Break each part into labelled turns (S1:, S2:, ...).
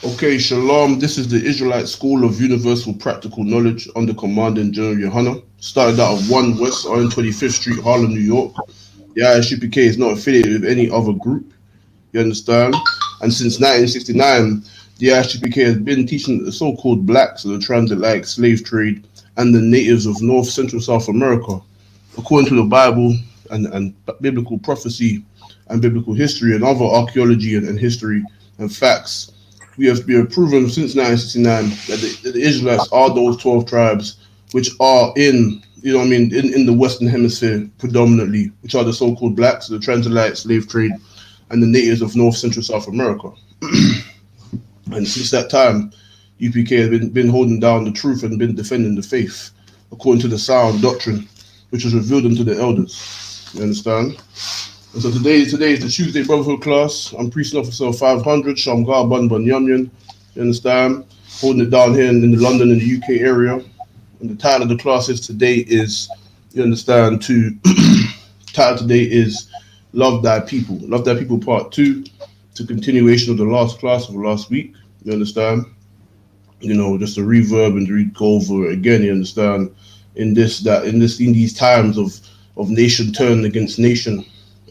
S1: Okay, Shalom. This is the Israelite School of Universal Practical Knowledge under Commanding General YAHANNA. Started out of 1 West on 25th Street, Harlem, New York. The I.S.U.P.K is not affiliated with any other group. You understand? And since 1969, the I.S.U.P.K has been teaching the so-called blacks of the transatlantic slave trade and the natives of North, Central, South America, according to the Bible and biblical prophecy and biblical history and other archaeology and history and facts. We have proven since 1969 that the Israelites are those 12 tribes which are in, in the Western Hemisphere predominantly, which are the so-called blacks, the transatlantic slave trade, and the natives of North, Central, South America. And since that time, UPK has been holding down the truth and been defending the faith according to the sound doctrine which was revealed unto the elders. You understand? And so today is the Tuesday Brotherhood class. I'm Priest Officer 500, Shamgar Bun Yamyan. You understand? Holding it down here in the London and the UK area. And the title of the class is today is, you understand, title today is Love Thy People. Love Thy People part 2. It's a continuation of the last class of last week. You understand? Just a reverb and go over it again, you understand? In these times of nation turning against nation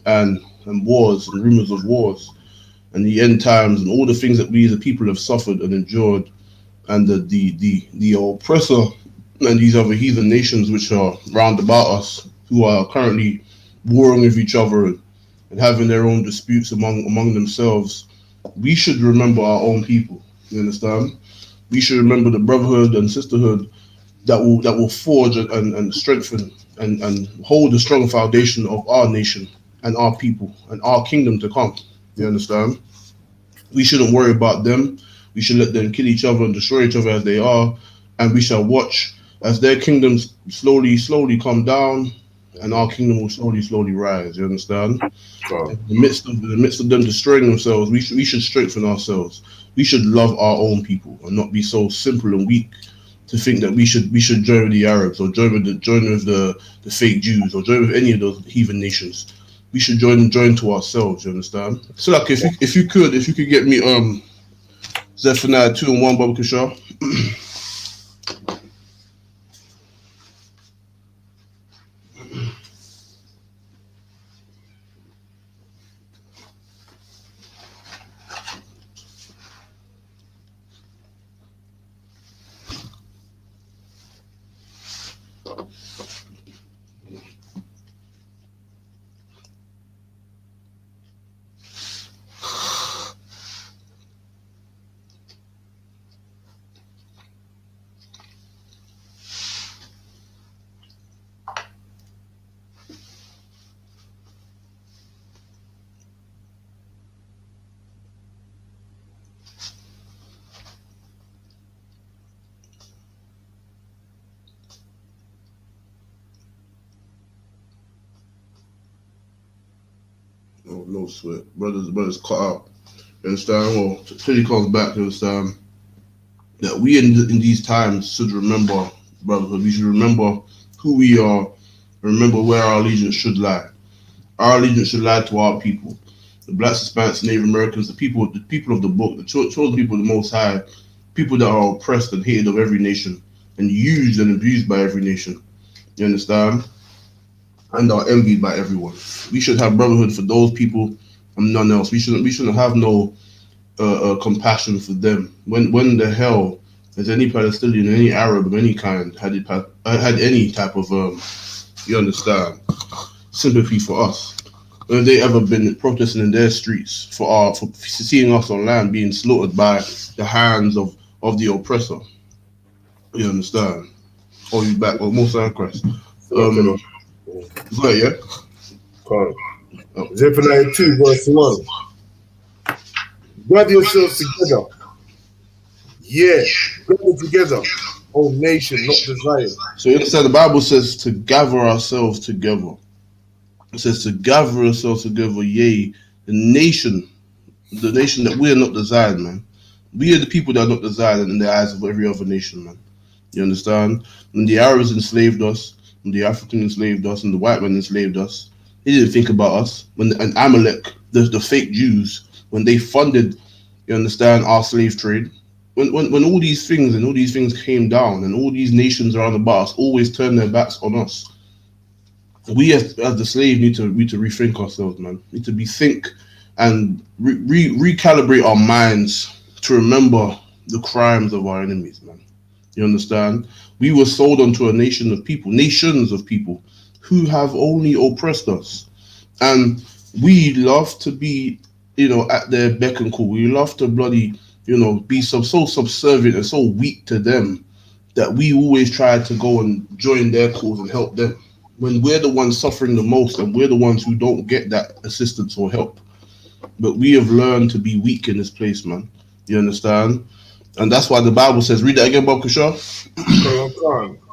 S1: and wars and rumors of wars and the end times and all the things that we as a people have suffered and endured, and the oppressor and these other heathen nations which are round about us who are currently warring with each other and having their own disputes among themselves. We should remember our own people. You understand? We should remember the brotherhood and sisterhood that will forge and strengthen and hold a strong foundation of our nation and our people and our kingdom to come. You understand? We shouldn't worry about them. We should let them kill each other and destroy each other as they are, and we shall watch as their kingdoms slowly come down, and our kingdom will slowly rise. You understand? In the midst of them destroying themselves, we should strengthen ourselves. We should love our own people and not be so simple and weak to think that we should join with the Arabs or join with the fake Jews or join with any of those heathen nations. We should join to ourselves. You understand? So, like, if you could get me Zephaniah 2:1, Baba Kishar. Oh, no sweat. Brothers cut out. You understand? Well, till he comes back, you understand? That we in these times should remember brotherhood. We should remember who we are, remember where our allegiance should lie. Our allegiance should lie to our people. The blacks, Hispanics, Native Americans, the people of the book, the chosen people of the Most High, people that are oppressed and hated of every nation and used and abused by every nation. You understand? And are envied by everyone. We should have brotherhood for those people and none else. We shouldn't have no compassion for them. When the hell has any Palestinian, any Arab of any kind had any type of you understand, sympathy for us? When have they ever been protesting in their streets for seeing us on land being slaughtered by the hands of the oppressor? You understand? Oh, you back? Oh, Most High Christ. Right, yeah.
S2: Zephaniah 2, verse 1. Gather yourselves together. Yeah, gather together, O nation, not desire.
S1: So you understand, the Bible says to gather ourselves together. It says to gather ourselves together, yea, the nation that we are not desired, man. We are the people that are not desired in the eyes of every other nation, man. You understand? When the Arabs enslaved us, when the Africans enslaved us, and the white men enslaved us, they didn't think about us. And Amalek, the fake Jews, when they funded You understand? Our slave trade. When all these things came down, and all these nations around about us always turned their backs on us, we as the slave need to rethink ourselves, man. Need to bethink and recalibrate our minds to remember the crimes of our enemies, man. You understand? We were sold onto a nations of people who have only oppressed us. And we love to be, at their beck and call. We love to bloody, be so subservient and so weak to them that we always try to go and join their cause and help them when we're the ones suffering the most and we're the ones who don't get that assistance or help. But we have learned to be weak in this place, man. You understand? And that's why the Bible says, read that again, Bob Kishar.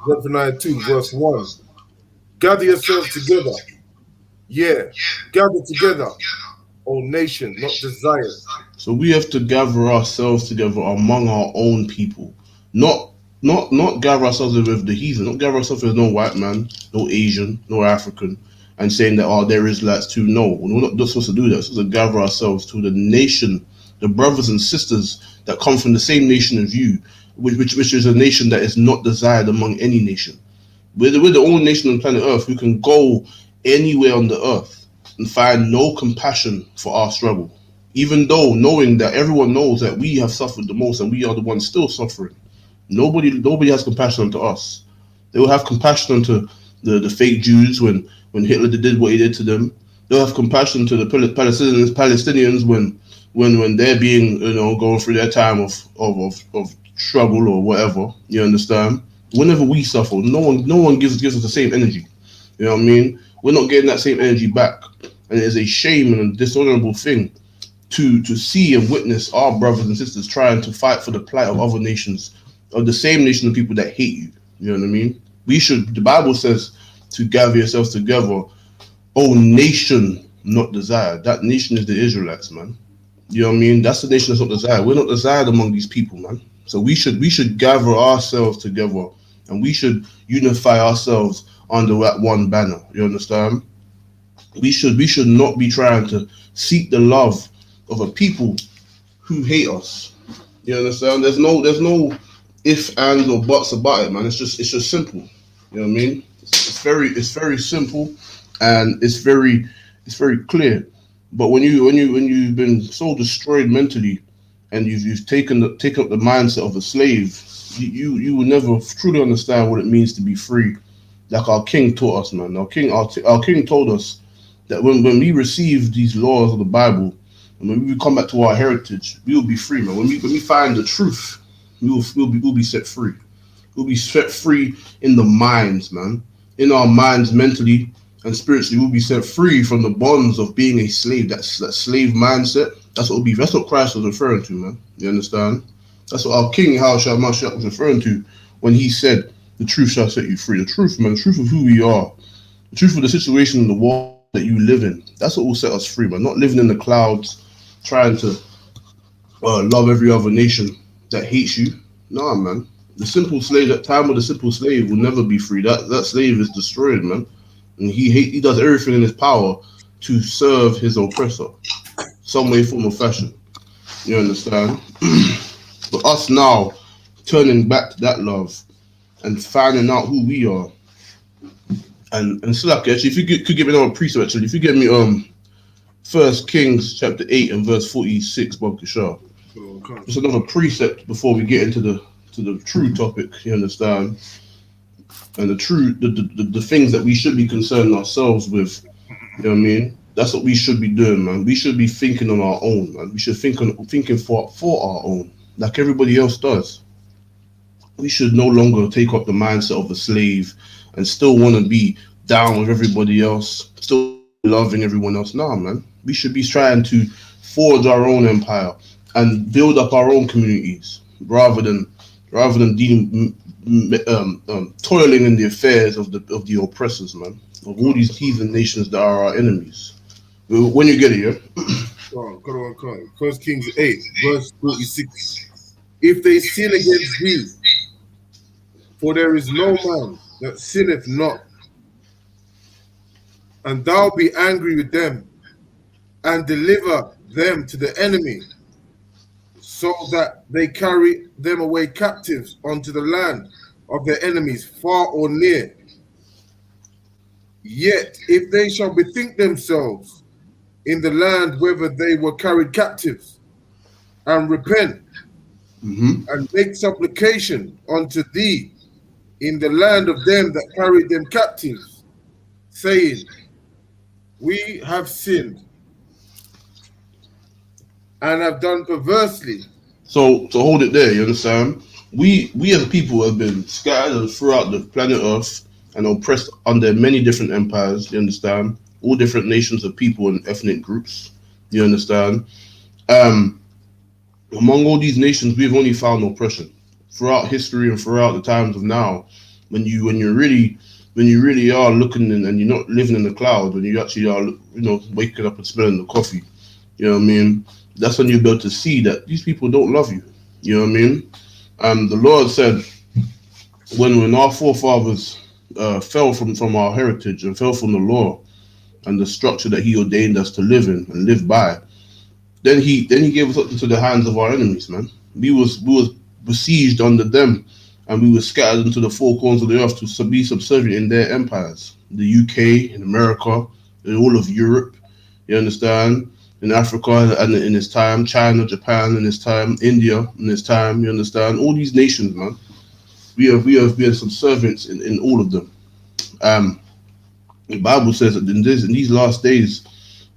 S2: Zephaniah 2, verse 1. Gather yourselves together. Yeah, gather together, O nation, not desire.
S1: So we have to gather ourselves together among our own people. Not gather ourselves with the heathen, not gather ourselves with no white man, no Asian, no African, and saying that, they're Israelites too. No, we're not just supposed to do that. We're supposed to gather ourselves to the nation, the brothers and sisters that come from the same nation as you, which is a nation that is not desired among any nation. We're the only nation on planet Earth who can go anywhere on the earth and find no compassion for our struggle, even though knowing that everyone knows that we have suffered the most and we are the ones still suffering. Nobody has compassion unto us. They will have compassion unto the fake Jews when Hitler did what he did to them. They'll have compassion to the Palestinians when they're being, going through their time of struggle or whatever. You understand? Whenever we suffer, no one gives us the same energy. You know what I mean? We're not getting that same energy back, and it is a shame and a dishonorable thing to see and witness our brothers and sisters trying to fight for the plight of other nations, of the same nation of people that hate you. You know what I mean? The Bible says to gather yourselves together, O nation not desired. That nation is the Israelites, man. You know what I mean? That's the nation that's not desired. We're not desired among these people, man. So we should gather ourselves together, and we should unify ourselves under that one banner. You understand? We should not be trying to seek the love of a people who hate us. You understand? There's no if, ands, or buts about it, man. It's just simple. You know what I mean? It's very simple, and it's very clear. But when you've been so destroyed mentally, and you've taken up the mindset of a slave, you will never truly understand what it means to be free. Like our King taught us, man. Our King told us that when we receive these laws of the Bible, and when we come back to our heritage, we will be free, man. When we find the truth, we'll be set free. We'll be set free in the minds, man. In our minds, mentally and spiritually, we'll be set free from the bonds of being a slave. That slave mindset. That's what Christ was referring to, man. You understand? That's what our King Yahushua Mashiach was referring to when he said, "The truth shall set you free." The truth, man. The truth of who we are. The truth of the situation in the world that you live in. That's what will set us free, man. Not living in the clouds, trying to love every other nation that hates you. Nah, man. The simple slave, that time of the simple slave will never be free. That slave is destroyed, man. And he does everything in his power to serve his oppressor, some way, form, or fashion. You understand? But us now turning back to that love and finding out who we are. And Slack, actually, if you could give me another precept, actually, if you give me 1 Kings chapter 8 and verse 46, Bob Kishar. Just another precept before we get into the true topic, you understand? And the things that we should be concerned ourselves with. You know what I mean? That's what we should be doing, man. We should be thinking on our own, man. We should thinking for our own, like everybody else does. We should no longer take up the mindset of a slave and still want to be down with everybody else, still loving everyone else. Nah, man. We should be trying to forge our own empire and build up our own communities rather than toiling in the affairs of the oppressors, man, of all these heathen nations that are our enemies. When you get it, yeah?
S2: Come on. 1 Kings 8, verse 46. If they sin against thee, for there is no man that sinneth not, and thou be angry with them, and deliver them to the enemy, so that they carry them away captives unto the land of their enemies, far or near. Yet if they shall bethink themselves in the land whither they were carried captives, and repent and make supplication unto thee in the land of them that carried them captives, saying, we have sinned and have done perversely.
S1: So to hold it there, you understand? We as a people have been scattered throughout the planet Earth and oppressed under many different empires, you understand? All different nations of people and ethnic groups, you understand? Among all these nations, we've only found oppression throughout history and throughout the times of now. When you really are looking and you're not living in the cloud, when you actually are, waking up and smelling the coffee, you know what I mean? That's when you'll be able to see that these people don't love you. You know what I mean? The Lord said when our forefathers fell from our heritage and fell from the law and the structure that He ordained us to live in and live by, then He gave us up into the hands of our enemies, man. We was besieged under them, and we were scattered into the four corners of the earth to be subservient in their empires. The UK, in America, in all of Europe, you understand? In Africa and in his time, China, Japan in his time, India in his time, you understand? All these nations, man. We have been subservients in all of them. The Bible says that in these last days,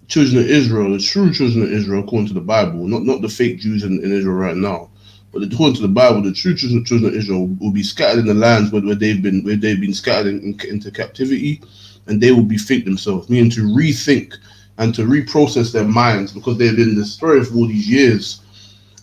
S1: children of Israel, the true children of Israel, according to the Bible, not the fake Jews in Israel right now, but according to the Bible, the true children of Israel will be scattered in the lands where they've been scattered into captivity, and they will bethink themselves, meaning to rethink and to reprocess their minds, because they've been destroyed for all these years,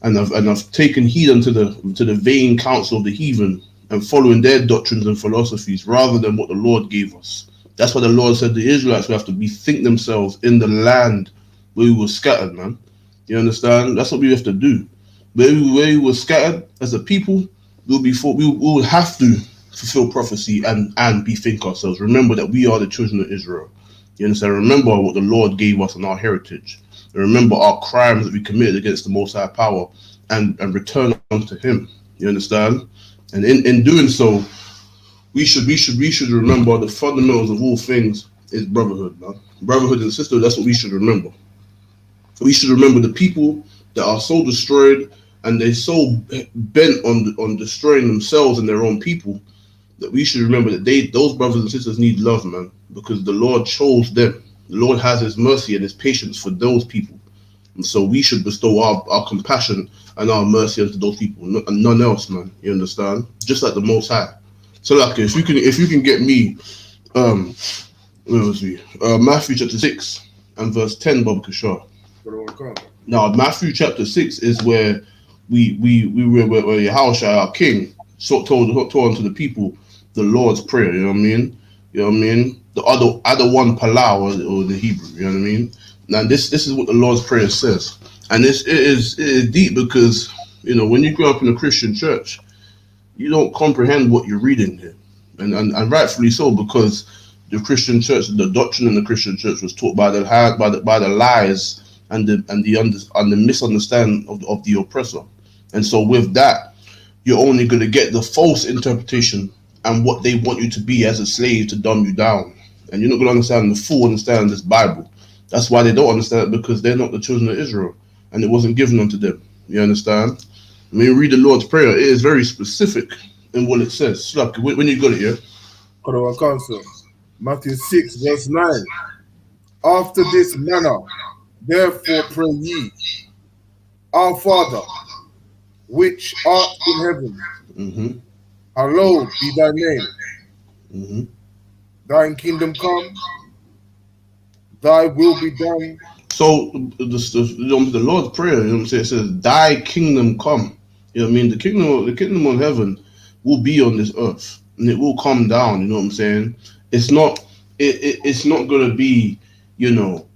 S1: and have taken heed unto the vain counsel of the heathen and following their doctrines and philosophies rather than what the Lord gave us. That's why the Lord said the Israelites will have to bethink themselves in the land where we were scattered, man. You understand? That's what we have to do. Where we were scattered as a people, we will have to fulfill prophecy and bethink ourselves. Remember that we are the children of Israel. You understand? Remember what the Lord gave us in our heritage. And remember our crimes that we committed against the Most High Power and return unto Him. You understand? And in doing so, we should remember the fundamentals of all things is brotherhood, man. Brotherhood and sisterhood, that's what we should remember. We should remember the people that are so destroyed and they're so bent on destroying themselves and their own people, that we should remember that those brothers and sisters need love, man, because the Lord chose them. The Lord has His mercy and His patience for those people. And so we should bestow our compassion and our mercy unto those people, and none else, man. You understand? Just like the Most High. So, like, if you can get me, where was we? Matthew chapter 6 and verse 10, Baba Kashar. Now, Matthew chapter 6 is where where Yahushua, our King, told unto the people the Lord's Prayer. You know what I mean? You know what I mean? The other one Palau or the Hebrew. You know what I mean? Now, this is what the Lord's Prayer says, and it is deep, because when you grow up in a Christian church, you don't comprehend what you're reading here, and rightfully so, because the Christian church, the doctrine in the Christian church, was taught by the lies and the misunderstanding of the oppressor, and so with that, you're only going to get the false interpretation and what they want you to be as a slave to dumb you down, and you're not going to understand the full understanding of this Bible. That's why they don't understand it, because they're not the children of Israel, and it wasn't given unto them. You understand? When you read the Lord's Prayer, it is very specific in what it says. Slap, when you got it, yeah?
S2: Matthew 6, verse 9. After this manner, therefore pray ye, Our Father, which art in heaven, hallowed be thy name. Thine kingdom come, thy will be done.
S1: So the Lord's Prayer, it says, "Thy kingdom come." You know what I mean? The kingdom of heaven will be on this earth, and it will come down. You know what I'm saying? It's not going to be, we're not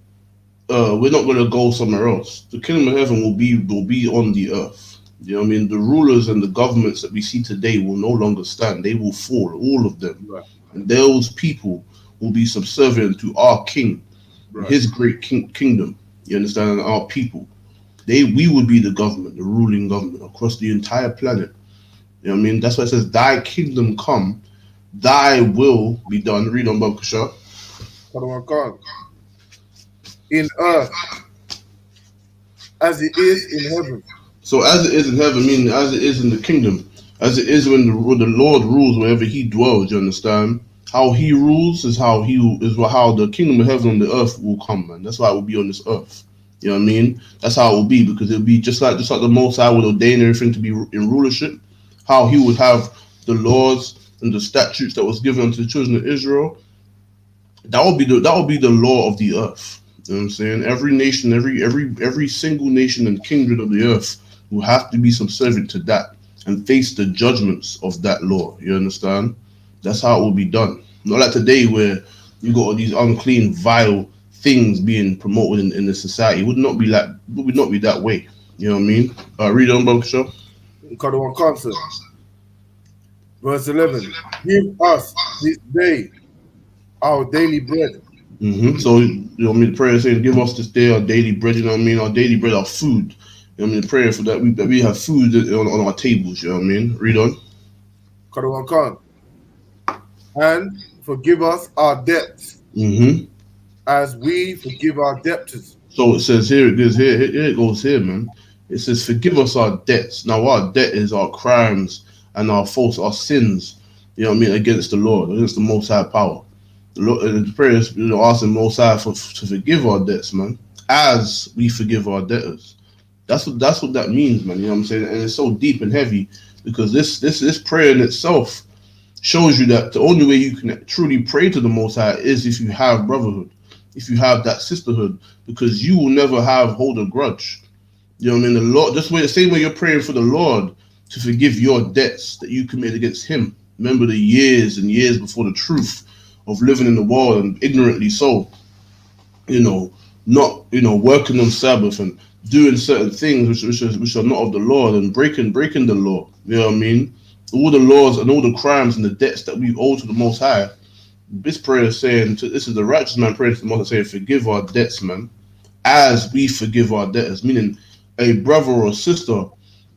S1: going to go somewhere else. The kingdom of heaven will be on the earth. You know what I mean? The rulers and the governments that we see today will no longer stand. They will fall, all of them.
S2: Right.
S1: And those people will be subservient to our King, His great kingdom. You understand? And our people. we would be the government, the ruling government across the entire planet. You know what I mean? That's why it says, "Thy kingdom come, thy will be done." Read on, Bob Kasha.
S2: In earth as it is in heaven.
S1: So as it is in heaven, meaning as it is in the kingdom, as it is when the Lord rules wherever He dwells. You understand? How He rules is how how the kingdom of heaven on the earth will come, man. That's why it will be on this earth. You know what I mean? That's how it will be, because it'll be just like the Most High would ordain everything to be in rulership. How He would have the laws and the statutes that was given unto the children of Israel. That will be the law of the earth. You know what I'm saying? Every nation, every single nation and kindred of the earth will have to be subservient to that and face the judgments of that law. You understand? That's how it will be done. Not like today where you got all these unclean, vile things being promoted in the society. It would not be that way. You know what I mean? Read on, Brother Shaw.
S2: Verse 11. Give us this day our daily bread.
S1: So, you know what I mean? The prayer is saying, give us this day our daily bread. You know what I mean? Our daily bread, our food. You know what I mean? The prayer for that we have food on our tables. You know what I mean? Read on.
S2: And forgive us our debts, as we forgive our debtors.
S1: So it says here it goes here, man. It says, forgive us our debts. Now our debt is our crimes and our sins. You know what I mean? Against the Lord, against the Most High power. The prayer is, asking Most High to forgive our debts, man, as we forgive our debtors. That's what that means, man. You know what I'm saying? And it's so deep and heavy, because this prayer in itself shows you that the only way you can truly pray to the Most High is if you have brotherhood, if you have that sisterhood, because you will never hold a grudge. You know what I mean? The Lord, the same way you're praying for the Lord to forgive your debts that you committed against Him. Remember the years and years before the truth of living in the world and ignorantly so, not working on Sabbath and doing certain things which are not of the Lord, and breaking the law. You know what I mean? All the laws and all the crimes and the debts that we owe to the Most High. This prayer is saying, this is the righteous man praying to the Most High, saying, forgive our debts, man, as we forgive our debtors. Meaning, a brother or sister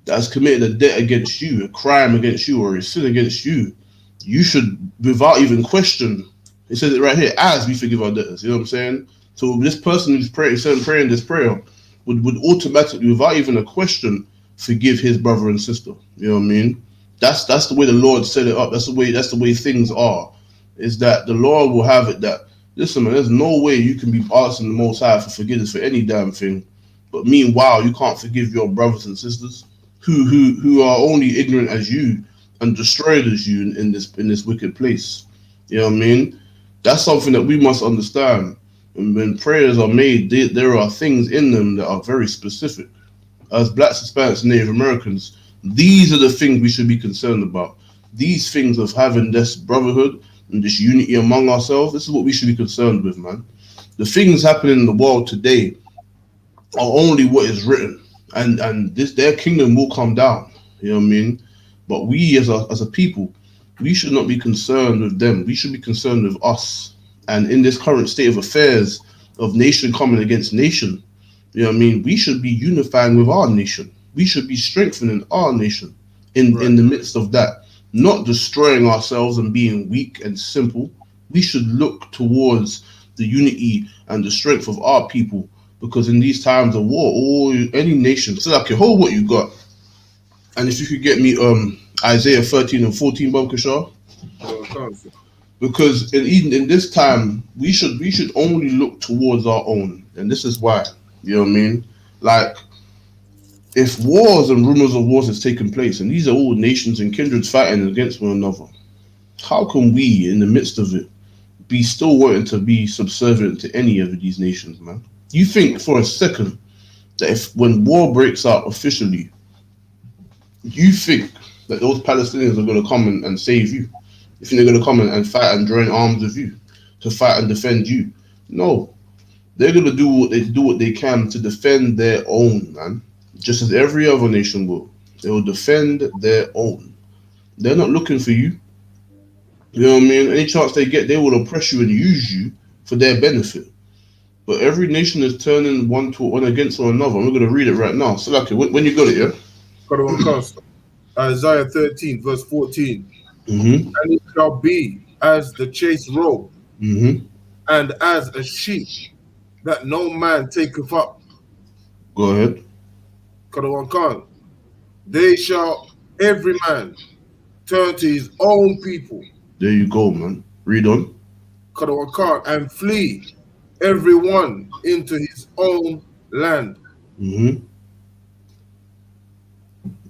S1: that has committed a debt against you, a crime against you, or a sin against you, you should, without even question, it says it right here, as we forgive our debtors. You know what I'm saying? So this person who's praying this prayer would automatically, without even a question, forgive his brother and sister. You know what I mean? That's the way the Lord set it up. That's the way things are. Is that the Lord will have it that, listen, man, there's no way you can be asking the Most High for forgiveness for any damn thing, but meanwhile you can't forgive your brothers and sisters who are only ignorant as you and destroyed as you in this wicked place. You know what I mean? That's something that we must understand. And when prayers are made, there are things in them that are very specific. As Blacks, Hispanics, and Native Americans, these are the things we should be concerned about. These things of having this brotherhood and this unity among ourselves, this is what we should be concerned with, man. The things happening in the world today are only what is written, and their kingdom will come down. You know what I mean? But we as a people, we should not be concerned with them. We should be concerned with us. And in this current state of affairs of nation coming against nation, you know what I mean? We should be unifying with our nation. We should be strengthening our nation in the midst of that, not destroying ourselves and being weak and simple. We should look towards the unity and the strength of our people, because in these times of war, any nation, so like, hold what you got. And if you could get me Isaiah 13 and 14, Bob Kishar. Because in this time, we should only look towards our own. And this is why. You know what I mean? Like, if wars and rumors of wars has taken place, and these are all nations and kindreds fighting against one another, how can we, in the midst of it, be still wanting to be subservient to any of these nations, man? You think for a second that when war breaks out officially, you think that those Palestinians are going to come and save you? You think they're going to come and fight and join arms with you to fight and defend you? No. They're going to do what they can to defend their own, man. Just as every other nation will. They will defend their own. They're not looking for you. You know what I mean? Any chance they get, they will oppress you and use you for their benefit. But every nation is turning one against one another. I'm going to read it right now. So, like, when you got it, yeah?
S2: Isaiah 13, verse 14.
S1: Mm-hmm.
S2: And it shall be as the chase robe,
S1: Mm-hmm.
S2: and as a sheep that no man taketh up.
S1: Go ahead.
S2: They shall every man turn to his own people.
S1: There you go, man. Read on.
S2: And flee every one into his own land.
S1: Mm-hmm.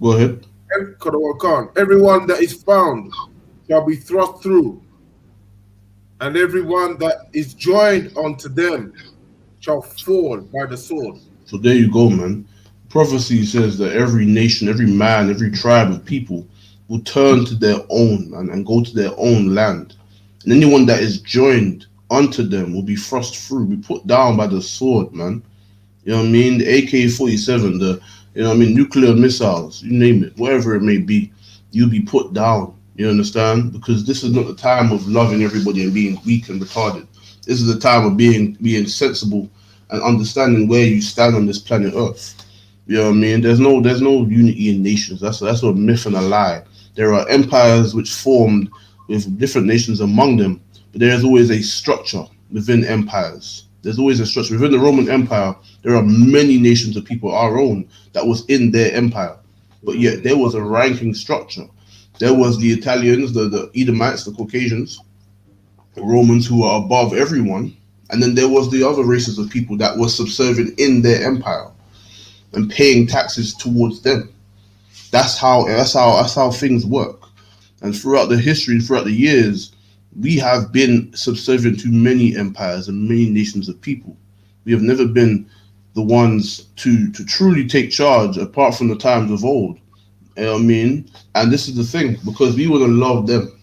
S1: Go ahead.
S2: Everyone that is found shall be thrust through, and everyone that is joined unto them shall fall by the sword.
S1: So there you go, man. Prophecy says that every nation, every man, every tribe of people will turn to their own, man, and go to their own land. And anyone that is joined unto them will be thrust through, be put down by the sword, man. You know what I mean? The AK-47, nuclear missiles, you name it, whatever it may be, you'll be put down. You understand? Because this is not the time of loving everybody and being weak and retarded. This is the time of being sensible and understanding where you stand on this planet Earth. You know what I mean? There's no unity in nations. That's a myth and a lie. There are empires which formed with different nations among them, but there is always a structure within empires. There's always a structure within the Roman Empire. There are many nations of people, our own, that was in their empire, but yet there was a ranking structure. There was the Italians, the Edomites, the Caucasians, the Romans, who are above everyone, and then there was the other races of people that were subservient in their empire and paying taxes towards them. That's how things work. And throughout the history, throughout the years, we have been subservient to many empires and many nations of people. We have never been the ones to truly take charge, apart from the times of old. You know what I mean? And this is the thing, because we want to love them.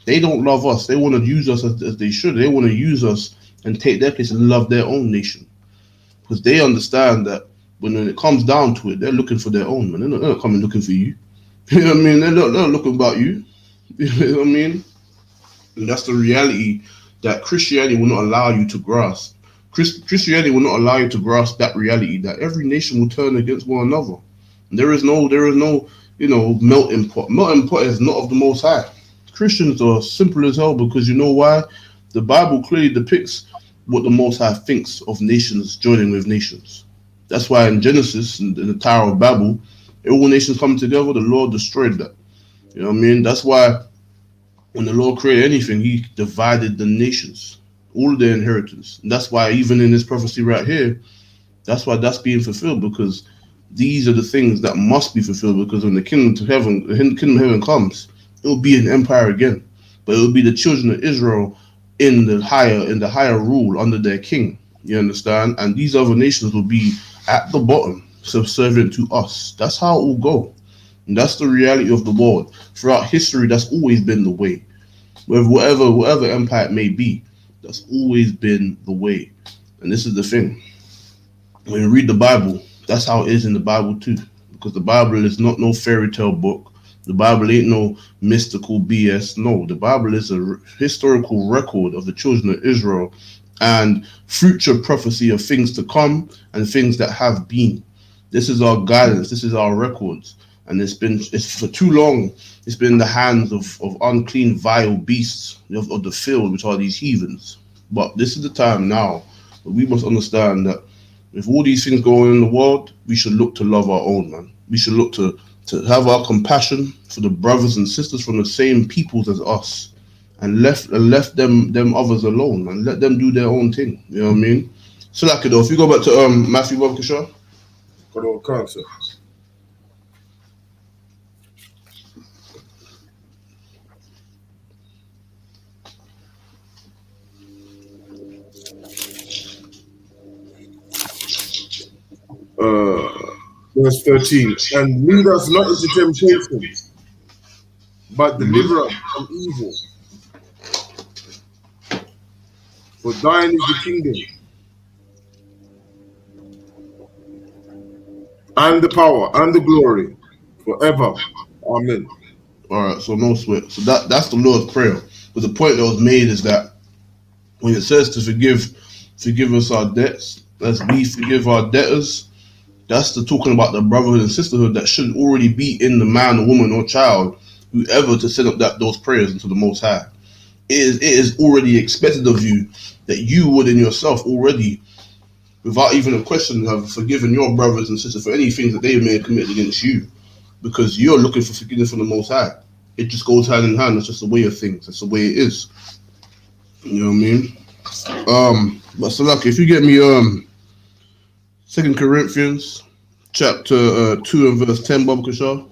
S1: They don't love us. They want to use us as they should. They want to use us and take their place and love their own nation. Because they understand that when it comes down to it, they're looking for their own, man. They're not coming looking for you. You know what I mean? They're not looking about you. You know what I mean? And that's the reality that Christianity will not allow you to grasp. Christianity will not allow you to grasp that reality that every nation will turn against one another. And there is no, melting pot. Melting pot is not of the Most High. Christians are simple as hell because you know why? The Bible clearly depicts what the Most High thinks of nations joining with nations. That's why in Genesis, in the Tower of Babel, all nations coming together, the Lord destroyed that. You know what I mean? That's why when the Lord created anything, he divided the nations, all of their inheritance. And that's why even in this prophecy right here, that's why that's being fulfilled, because these are the things that must be fulfilled, because when the kingdom of heaven comes, it will be an empire again. But it will be the children of Israel in the higher rule under their king. You understand? And these other nations will be at the bottom, subservient to us. That's how it will go. And that's the reality of the world. Throughout history, that's always been the way. With whatever empire it may be, that's always been the way. And this is the thing. When you read the Bible, that's how it is in the Bible too. Because the Bible is not no fairy tale book. The Bible ain't no mystical BS. No, the Bible is a historical record of the children of Israel and future prophecy of things to come and things that have been. This is our guidance. This is our records. And it's for too long, it's been in the hands of unclean, vile beasts of the field, which are these heathens. But this is the time now. We must understand that with all these things going on in the world, we should look to love our own, man. We should look to have our compassion for the brothers and sisters from the same peoples as us, and left them others alone, and let them do their own thing. You know what I mean? So like it though, if you go back to Matthew Wabkasha.
S2: Verse 13. And lead us not into temptation, but deliver us from evil. For thine is the kingdom, and the power, and the glory, forever. Amen.
S1: All right, so no sweat. So that's the Lord's prayer. But the point that was made is that when it says to forgive forgive us our debts as we forgive our debtors. That's the talking about the brotherhood and sisterhood that should already be in the man or woman or child, whoever, to send up those prayers into the Most High. It is already expected of you that you would in yourself already, without even a question, have forgiven your brothers and sisters for any things that they may have committed against you, because you're looking for forgiveness from the Most High. It just goes hand in hand. It's just the way of things. That's the way it is. You know what I mean? But Salaki, if you get me 2 Corinthians chapter 2 and verse 10, Baba Kashar.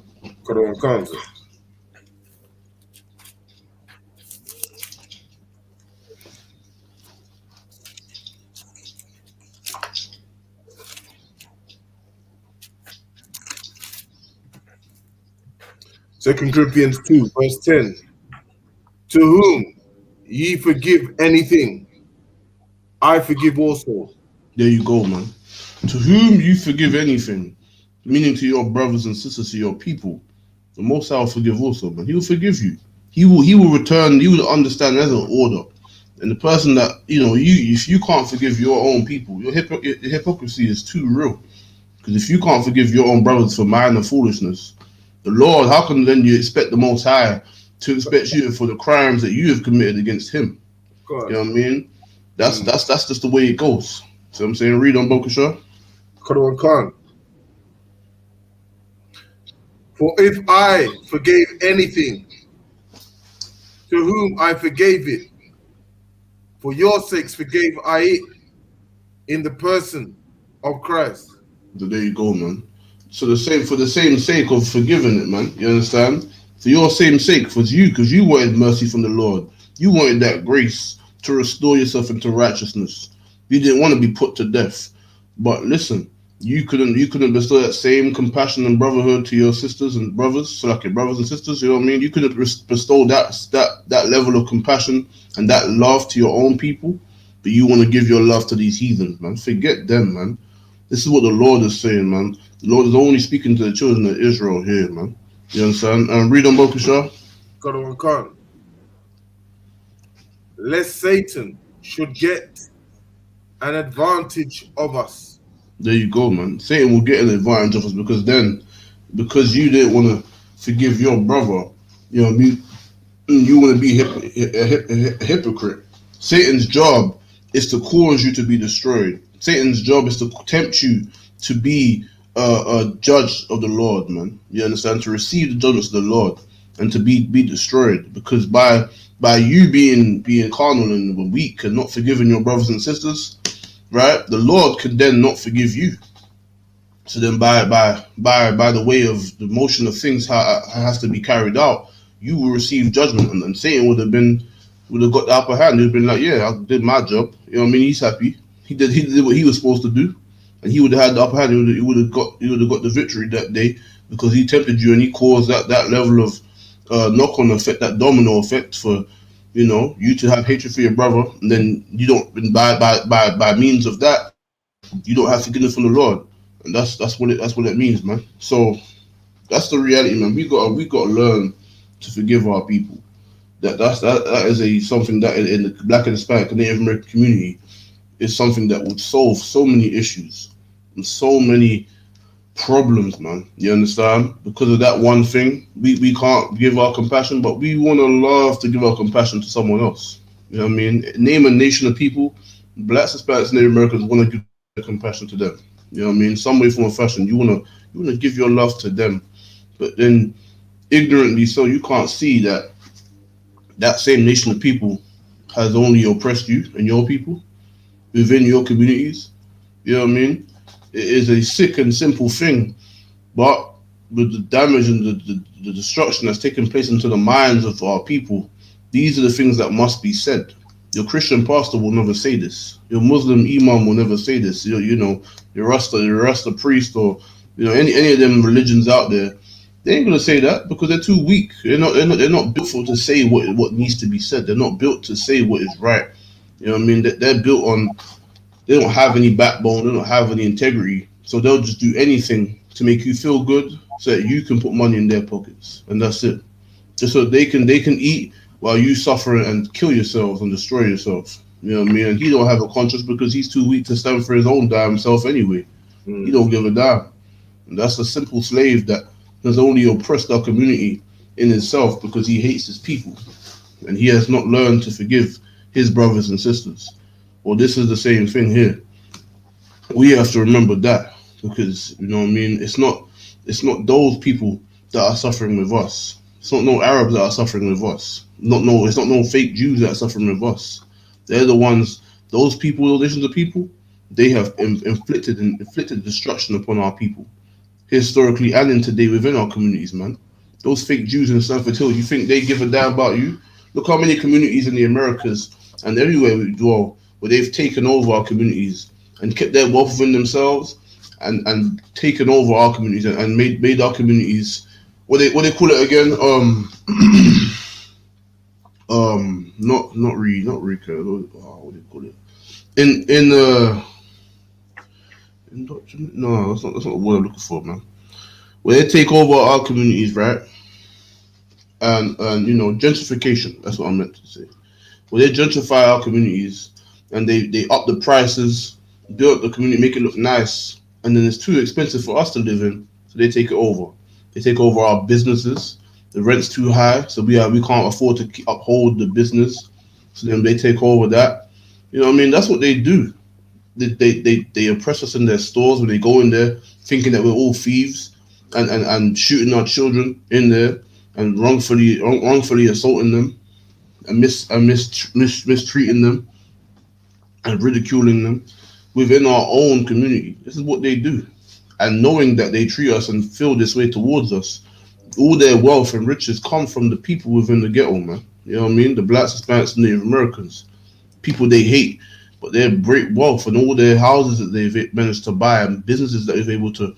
S2: Second Corinthians 2, verse 10. To whom ye forgive anything, I forgive also.
S1: There you go, man. To whom you forgive anything, meaning to your brothers and sisters, to your people, the Most High will forgive also, man. He will forgive you. He will return. He will understand as an order. And the person that, if you can't forgive your own people, your hypocrisy is too real. Because if you can't forgive your own brothers for minor foolishness, the Lord, how can then you expect the Most High to expect you for the crimes that you have committed against Him? God. You know what I mean? That's just the way it goes. So I'm saying, read on Bokasha.
S2: Khan. For if I forgave anything, to whom I forgave it, for your sakes forgave I it, in the person of Christ.
S1: So there you go, man. So for the same sake of forgiving it, man. You understand? For your same sake, for you, because you wanted mercy from the Lord. You wanted that grace to restore yourself into righteousness. You didn't want to be put to death. But listen, you couldn't bestow that same compassion and brotherhood to your sisters and brothers, so like your brothers and sisters, you know what I mean? You couldn't bestow that level of compassion and that love to your own people, but you want to give your love to these heathens, man. Forget them, man. This is what the Lord is saying, man. The Lord is only speaking to the children of Israel here, man. You understand? Read on Bokasha.
S2: Khan. Lest Satan should get an advantage of us.
S1: There you go, man. Satan will get an advantage of us because you didn't want to forgive your brother, you want to be a hypocrite. Satan's job is to cause you to be destroyed. Satan's job is to tempt you to be a judge of the Lord, man. You understand? To receive the judgments of the Lord and to be destroyed. Because by you being carnal and weak and not forgiving your brothers and sisters, right? The Lord can then not forgive you. So then by the way of the motion of things how it has to be carried out, you will receive judgment, and Satan would have got the upper hand. He'd have been like, yeah, I did my job. You know what I mean? He's happy. He did what he was supposed to do, and he would have had the upper hand. He would have got the victory that day because he tempted you and he caused that level of knock-on effect, that domino effect for you to have hatred for your brother, and then you don't by means of that you don't have forgiveness from the Lord, and that's what it means, man. So that's the reality, man. We got to learn to forgive our people. That is something that in the Black and Hispanic and Native American community is something that would solve so many issues and so many problems, man. You understand? Because of that one thing, we can't give our compassion, but we want to love to give our compassion to someone else. You know what I mean? Name a nation of people, Blacks, Hispanics, Native Americans want to give their compassion to them. You know what I mean? Some way, form, or fashion, you want to give your love to them, but then ignorantly so you can't see that same nation of people has only oppressed you and your people within your communities. You know what I mean? It is a sick and simple thing, but with the damage and the destruction that's taking place into the minds of our people, these are the things that must be said. Your Christian pastor will never say this. Your Muslim imam will never say this. Your Rasta priest, or any of them religions out there, they ain't gonna say that because they're too weak. They're not built to say what needs to be said. They're not built to say what is right. You know what I mean? They're built on. They don't have any backbone. They don't have any integrity. So they'll just do anything to make you feel good, so that you can put money in their pockets, and that's it. Just so they can eat while you suffer and kill yourselves and destroy yourself. You know what I mean? And he don't have a conscience because he's too weak to stand for his own damn self anyway. He don't give a damn. And that's a simple slave that has only oppressed our community in itself because he hates his people. And he has not learned to forgive his brothers and sisters. Well, this is the same thing here. We have to remember that because you know what I mean. It's not those people that are suffering with us. It's not no Arabs that are suffering with us. It's not no fake Jews that are suffering with us. They're the ones. Those people, those nations of people, they have inflicted destruction upon our people, historically and in today within our communities, man. Those fake Jews in Stanford Hill, you think they give a damn about you? Look how many communities in the Americas and everywhere we dwell where they've taken over our communities and kept their wealth within themselves and taken over our communities and made our communities what they call it again? Not Rica. What do you call it? No, that's not the word I'm looking for, man. Where they take over our communities, right? And gentrification. That's what I meant to say. Where they gentrify our communities and they up the prices, build the community, make it look nice, and then it's too expensive for us to live in, so they take it over. They take over our businesses. The rent's too high, so we can't afford to uphold the business. So then they take over that. You know what I mean? That's what they do. They oppress us in their stores when they go in there thinking that we're all thieves and shooting our children in there and wrongfully assaulting them and mistreating them and ridiculing them within our own community. This is what they do. And knowing that they treat us and feel this way towards us, all their wealth and riches come from the people within the ghetto, man. You know what I mean? The blacks, Hispanics, and Native Americans. People they hate, but their great wealth and all their houses that they've managed to buy and businesses that they're able to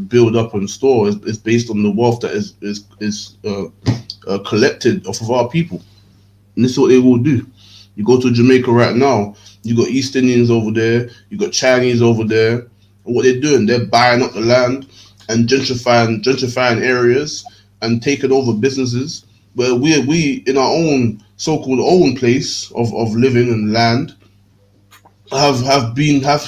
S1: build up and store is based on the wealth that is collected off of our people. And this is what they will do. You go to Jamaica right now, you got East Indians over there, you got Chinese over there. And what they're doing, they're buying up the land and gentrifying areas and taking over businesses where we in our own so-called own place of living and land have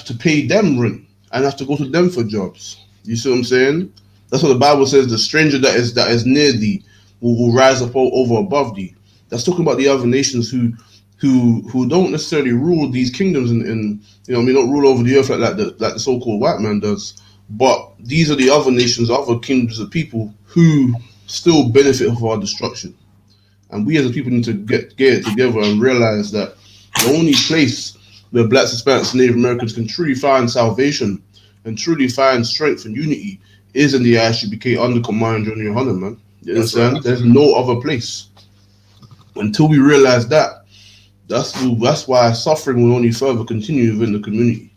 S1: to pay them rent and have to go to them for jobs. You see what I'm saying? That's what the Bible says. The stranger that is near thee will rise up over above thee. That's talking about the other nations who don't necessarily rule these kingdoms and don't rule over the earth like the so-called white man does. But these are the other nations, other kingdoms of people who still benefit from our destruction. And we as a people need to get it together and realize that the only place where blacks, Hispanics, and Native Americans can truly find salvation and truly find strength and unity is in the I.S.U.P.K under command of YAHANNA, man. You understand? Right. There's no other place. Until we realize that, that's why suffering will only further continue within the community.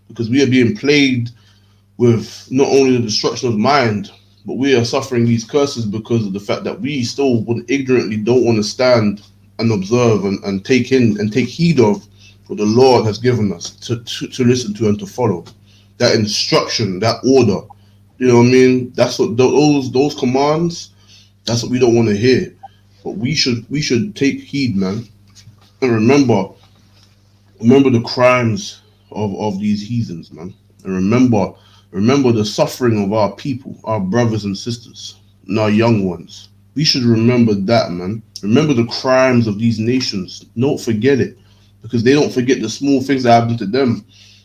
S1: Because we are being plagued with not only the destruction of mind, but we are suffering these curses because of the fact that we still ignorantly don't want to stand and observe and take heed of what the Lord has given us to listen to and to follow. That instruction, that order. You know what I mean? That's what those commands, that's what we don't want to hear. But we should take heed, man. And remember the crimes of these heathens, man. And remember the suffering of our people, our brothers and sisters, and our young ones. We should remember that, man. Remember the crimes of these nations. Don't forget it. Because they don't forget the small things that happen to them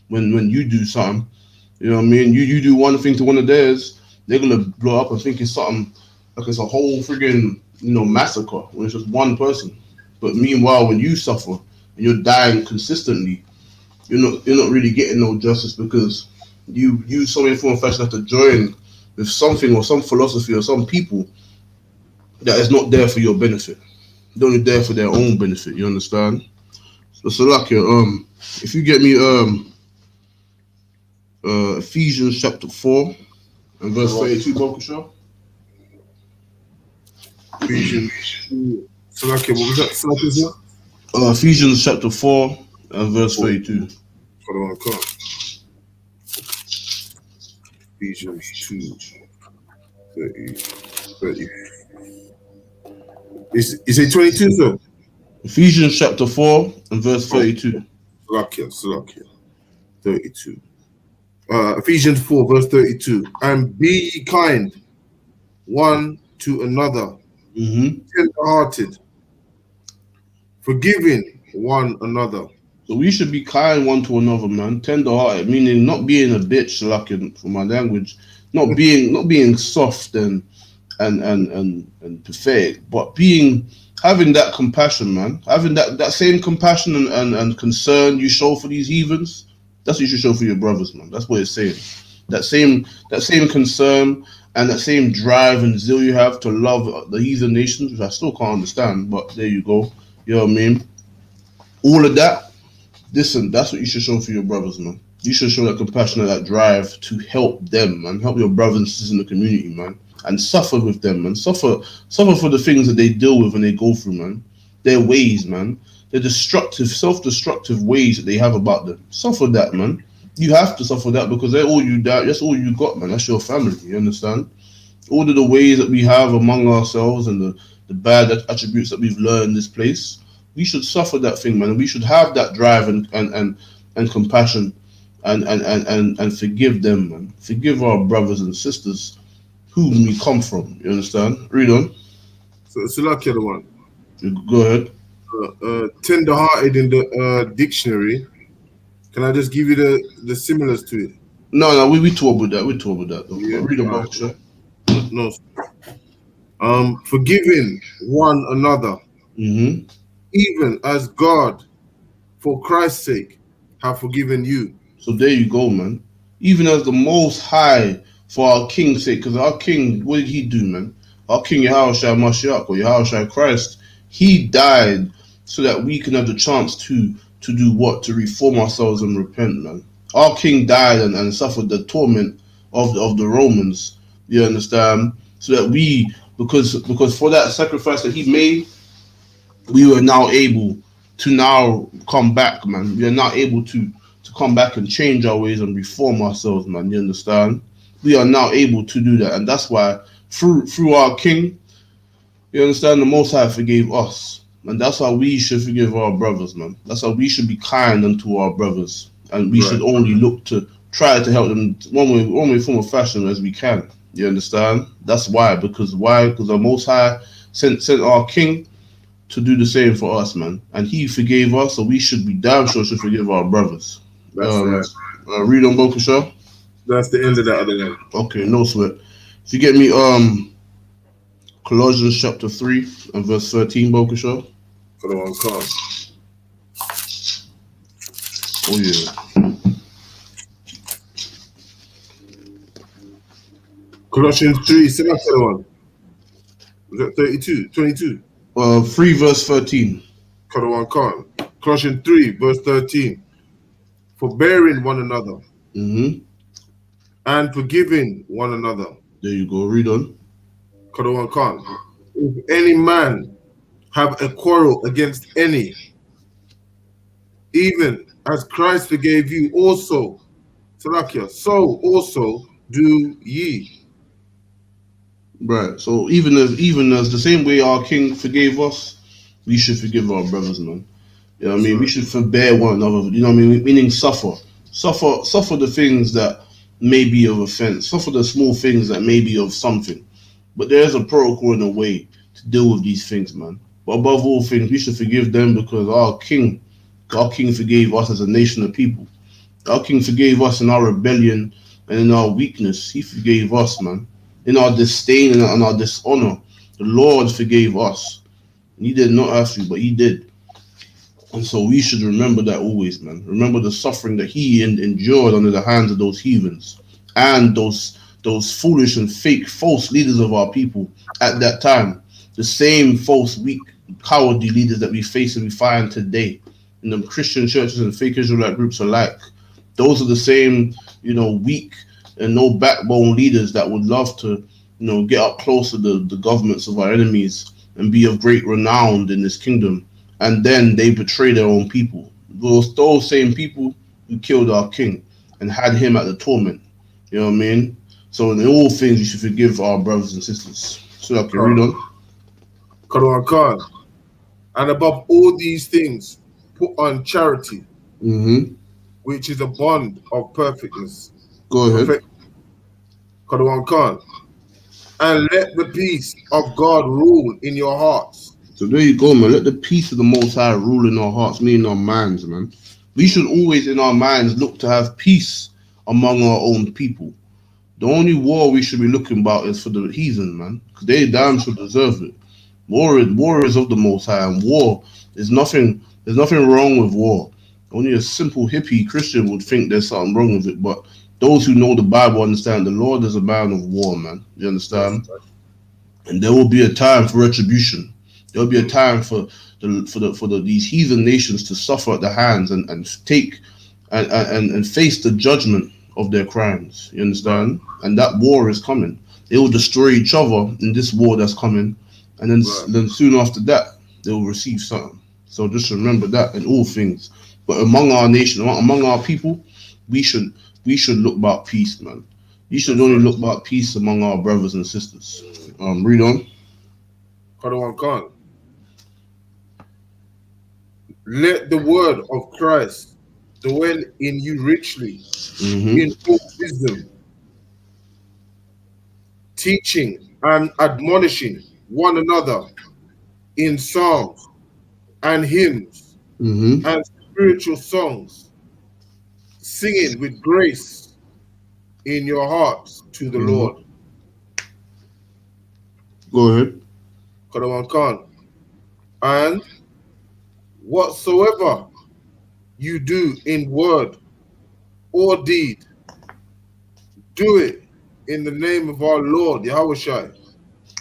S1: when you do something. You know what I mean? You do one thing to one of theirs, they're gonna blow up and think it's something like it's a whole friggin' massacre when it's just one person. But meanwhile, when you suffer and you're dying consistently, you're not really getting no justice because you some way, form, fashion have to join with something or some philosophy or some people that is not there for your benefit. They're only there for their own benefit. You understand? So Salakia, if you get me Ephesians chapter 4 and verse 32, Bokasha.
S2: Ephesians 2. Salakia, what was that? Salakia?
S1: Ephesians chapter 4 and verse 32.
S2: Hold on, come. Ephesians 2, 30. Is it 22, sir?
S1: Ephesians chapter 4 and verse 32.
S2: Salakia. 32. Ephesians 4, verse 32. And be ye kind one to another, tender-hearted, forgiving one another.
S1: So we should be kind one to another, man. Tender-hearted, meaning not being a bitch, like for my language, not being soft and pathetic, but having that compassion, man. Having that same compassion and concern you show for these heathens, that's what you should show for your brothers, man. That's what it's saying. That same concern and that same drive and zeal you have to love the heathen nations, which I still can't understand, but there you go. You know what I mean? All of that, listen, that's what you should show for your brothers, man. You should show that compassion and that drive to help them, man. Help your brothers and sisters in the community, man. And suffer with them, man. Suffer for the things that they deal with and they go through, man. Their ways, man. Their destructive, self-destructive ways that they have about them. Suffer that, man. You have to suffer that because they're all you got. That's all you got, man. That's your family. You understand? All of the ways that we have among ourselves and the bad attributes that we've learned in this place, we should suffer that thing, man. We should have that drive and compassion and forgive them, man. Forgive our brothers and sisters whom we come from. You understand? Read on.
S2: So Salakia the one.
S1: Go ahead.
S2: Tender-hearted in the dictionary. Can I just give you the similars to it?
S1: No, we talk about that. We talk about that. Though.
S2: Yeah,
S1: read about it, sure.
S2: No. Forgiving one another, even as God, for Christ's sake, have forgiven you.
S1: So there you go, man. Even as the Most High, for our King's sake, because our King, what did he do, man? Our King Yahushua Mashiach, or Yahushua Christ, he died so that we can have the chance to do what? To reform ourselves and repent, man. Our King died and suffered the torment of the Romans, you understand? So that we, because for that sacrifice that he made, we were now able to now come back, man. We are now able to come back and change our ways and reform ourselves, man. You understand? We are now able to do that. And that's why through our King, you understand, the Most High forgave us. And that's how we should forgive our brothers, man. That's how we should be kind unto our brothers. And we should only look to try to help them one way form of fashion as we can. You understand? That's why. Because the Most High sent our King to do the same for us, man. And he forgave us, so we should be damn sure should forgive our brothers.
S2: That's right.
S1: Read on Bokasha.
S2: That's the end of that other one.
S1: Okay, no sweat. If you get me Colossians chapter 3 and verse 13, Bokasha.
S2: For the one card.
S1: Oh yeah.
S2: Colossians 3, say that for the one. Was that 32? 22?
S1: 3 verse 13.
S2: For the one card. Colossians 3, verse 13. Forbearing one another. And forgiving one another.
S1: There you go. Read on.
S2: For the one card. If any man have a quarrel against any, even as Christ forgave you also, Salakia, so also do ye.
S1: Right. So even as the same way our King forgave us, we should forgive our brothers, man. You know what I mean? We should forbear one another. You know what I mean? Meaning suffer the things that may be of offense. Suffer the small things that may be of something. But there's a protocol and a way to deal with these things, man. But above all things, we should forgive them because our King forgave us as a nation of people. Our King forgave us in our rebellion and in our weakness. He forgave us, man. In our disdain and our dishonor, the Lord forgave us. And he did not have to, but he did. And so we should remember that always, man. Remember the suffering that he endured under the hands of those heathens and those foolish and fake, false leaders of our people at that time. The same false, weak, cowardly leaders that we face and we find today in the Christian churches and fake Israelite groups alike. Those are the same, weak and no backbone leaders that would love to, get up close to the governments of our enemies and be of great renown in this kingdom. And then they betray their own people. Those same people who killed our King and had him at the torment. You know what I mean? So in all things, you should forgive our brothers and sisters. So I can read on.
S2: And above all these things, put on charity, which is a bond of perfectness.
S1: Go ahead.
S2: Kadawan Khan. And let the peace of God rule in your hearts.
S1: So there you go, man. Let the peace of the Most High rule in our hearts, meaning our minds, man. We should always, in our minds, look to have peace among our own people. The only war we should be looking about is for the heathen, man, because they damn sure deserve it. War is of the Most High, and war is nothing. There's nothing wrong with war. Only a simple hippie Christian would think there's something wrong with it. But those who know the Bible understand the Lord is a man of war, man. You understand? And there will be a time for retribution. There will be a time for these heathen nations to suffer at the hands and take and face the judgment of their crimes. You understand? And that war is coming. They will destroy each other in this war that's coming, and then soon after that they will receive something. So just remember that in all things. But among our nation, among our people, we should look about peace, man. You should only look about peace among our brothers and sisters. Read on.
S2: Kadawan Khan. Let the word of Christ dwell in you richly, in all wisdom, teaching and admonishing one another in psalms and hymns and spiritual songs, singing with grace in your hearts to the Lord.
S1: Go ahead.
S2: Kadawan Khan. And whatsoever you do in word or deed, do it in the name of our Lord Yahawashi.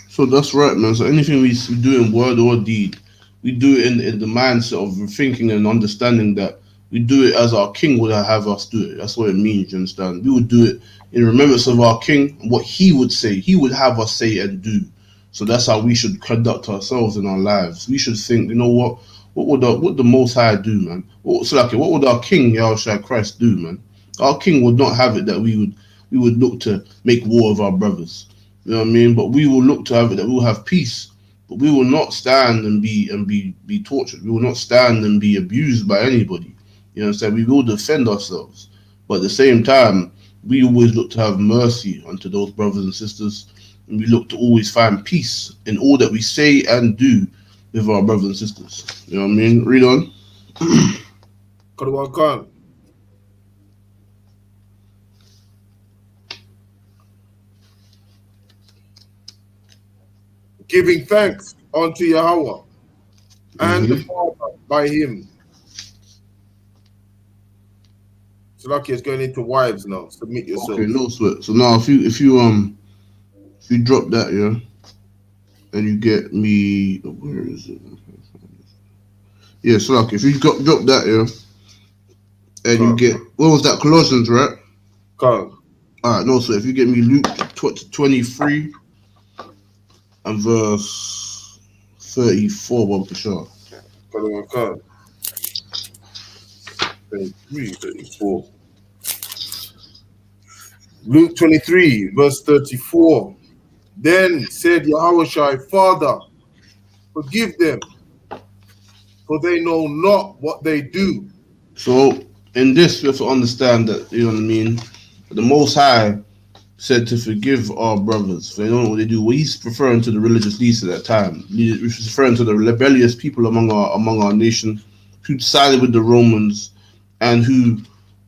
S1: So that's right, man. So anything we do in word or deed, we do it in the mindset of thinking and understanding that we do it as our King would have us do it. That's what it means, you understand? We would do it in remembrance of our King, what he would say. He would have us say and do. So that's how we should conduct ourselves in our lives. We should think, you know what? What would the Most High do, man? What would our King, Yahushua Christ, do, man? Our King would not have it that we would look to make war with our brothers. You know what I mean? But we will look to have it that we will have peace. But we will not stand and be tortured. We will not stand and be abused by anybody. You know what I'm saying? We will defend ourselves. But at the same time, we always look to have mercy unto those brothers and sisters. And we look to always find peace in all that we say and do with our brothers and sisters. You know what I mean? Read on.
S2: Kadawan Khan. Giving thanks unto Yahweh and the Father by him. So Lucky is going into wives now. Submit yourself.
S1: Okay, no sweat. So now if you drop that, yeah, and you get me, where is it? Yeah, so like if you drop that, yeah, and you get, what was that, Colossians, right?
S2: Come.
S1: Alright, no, so if you get me Luke 23 and verse 34, one for sure.
S2: Come. 23, 34. Luke 23, verse 34. Then said Yahawashi, Father, forgive them, for they know not what they do.
S1: So in this, we have to understand that, you know what I mean, the Most High said to forgive our brothers. They don't know what they do. Well, he's referring to the religious leaders at that time. He's referring to the rebellious people among our nation who sided with the Romans and who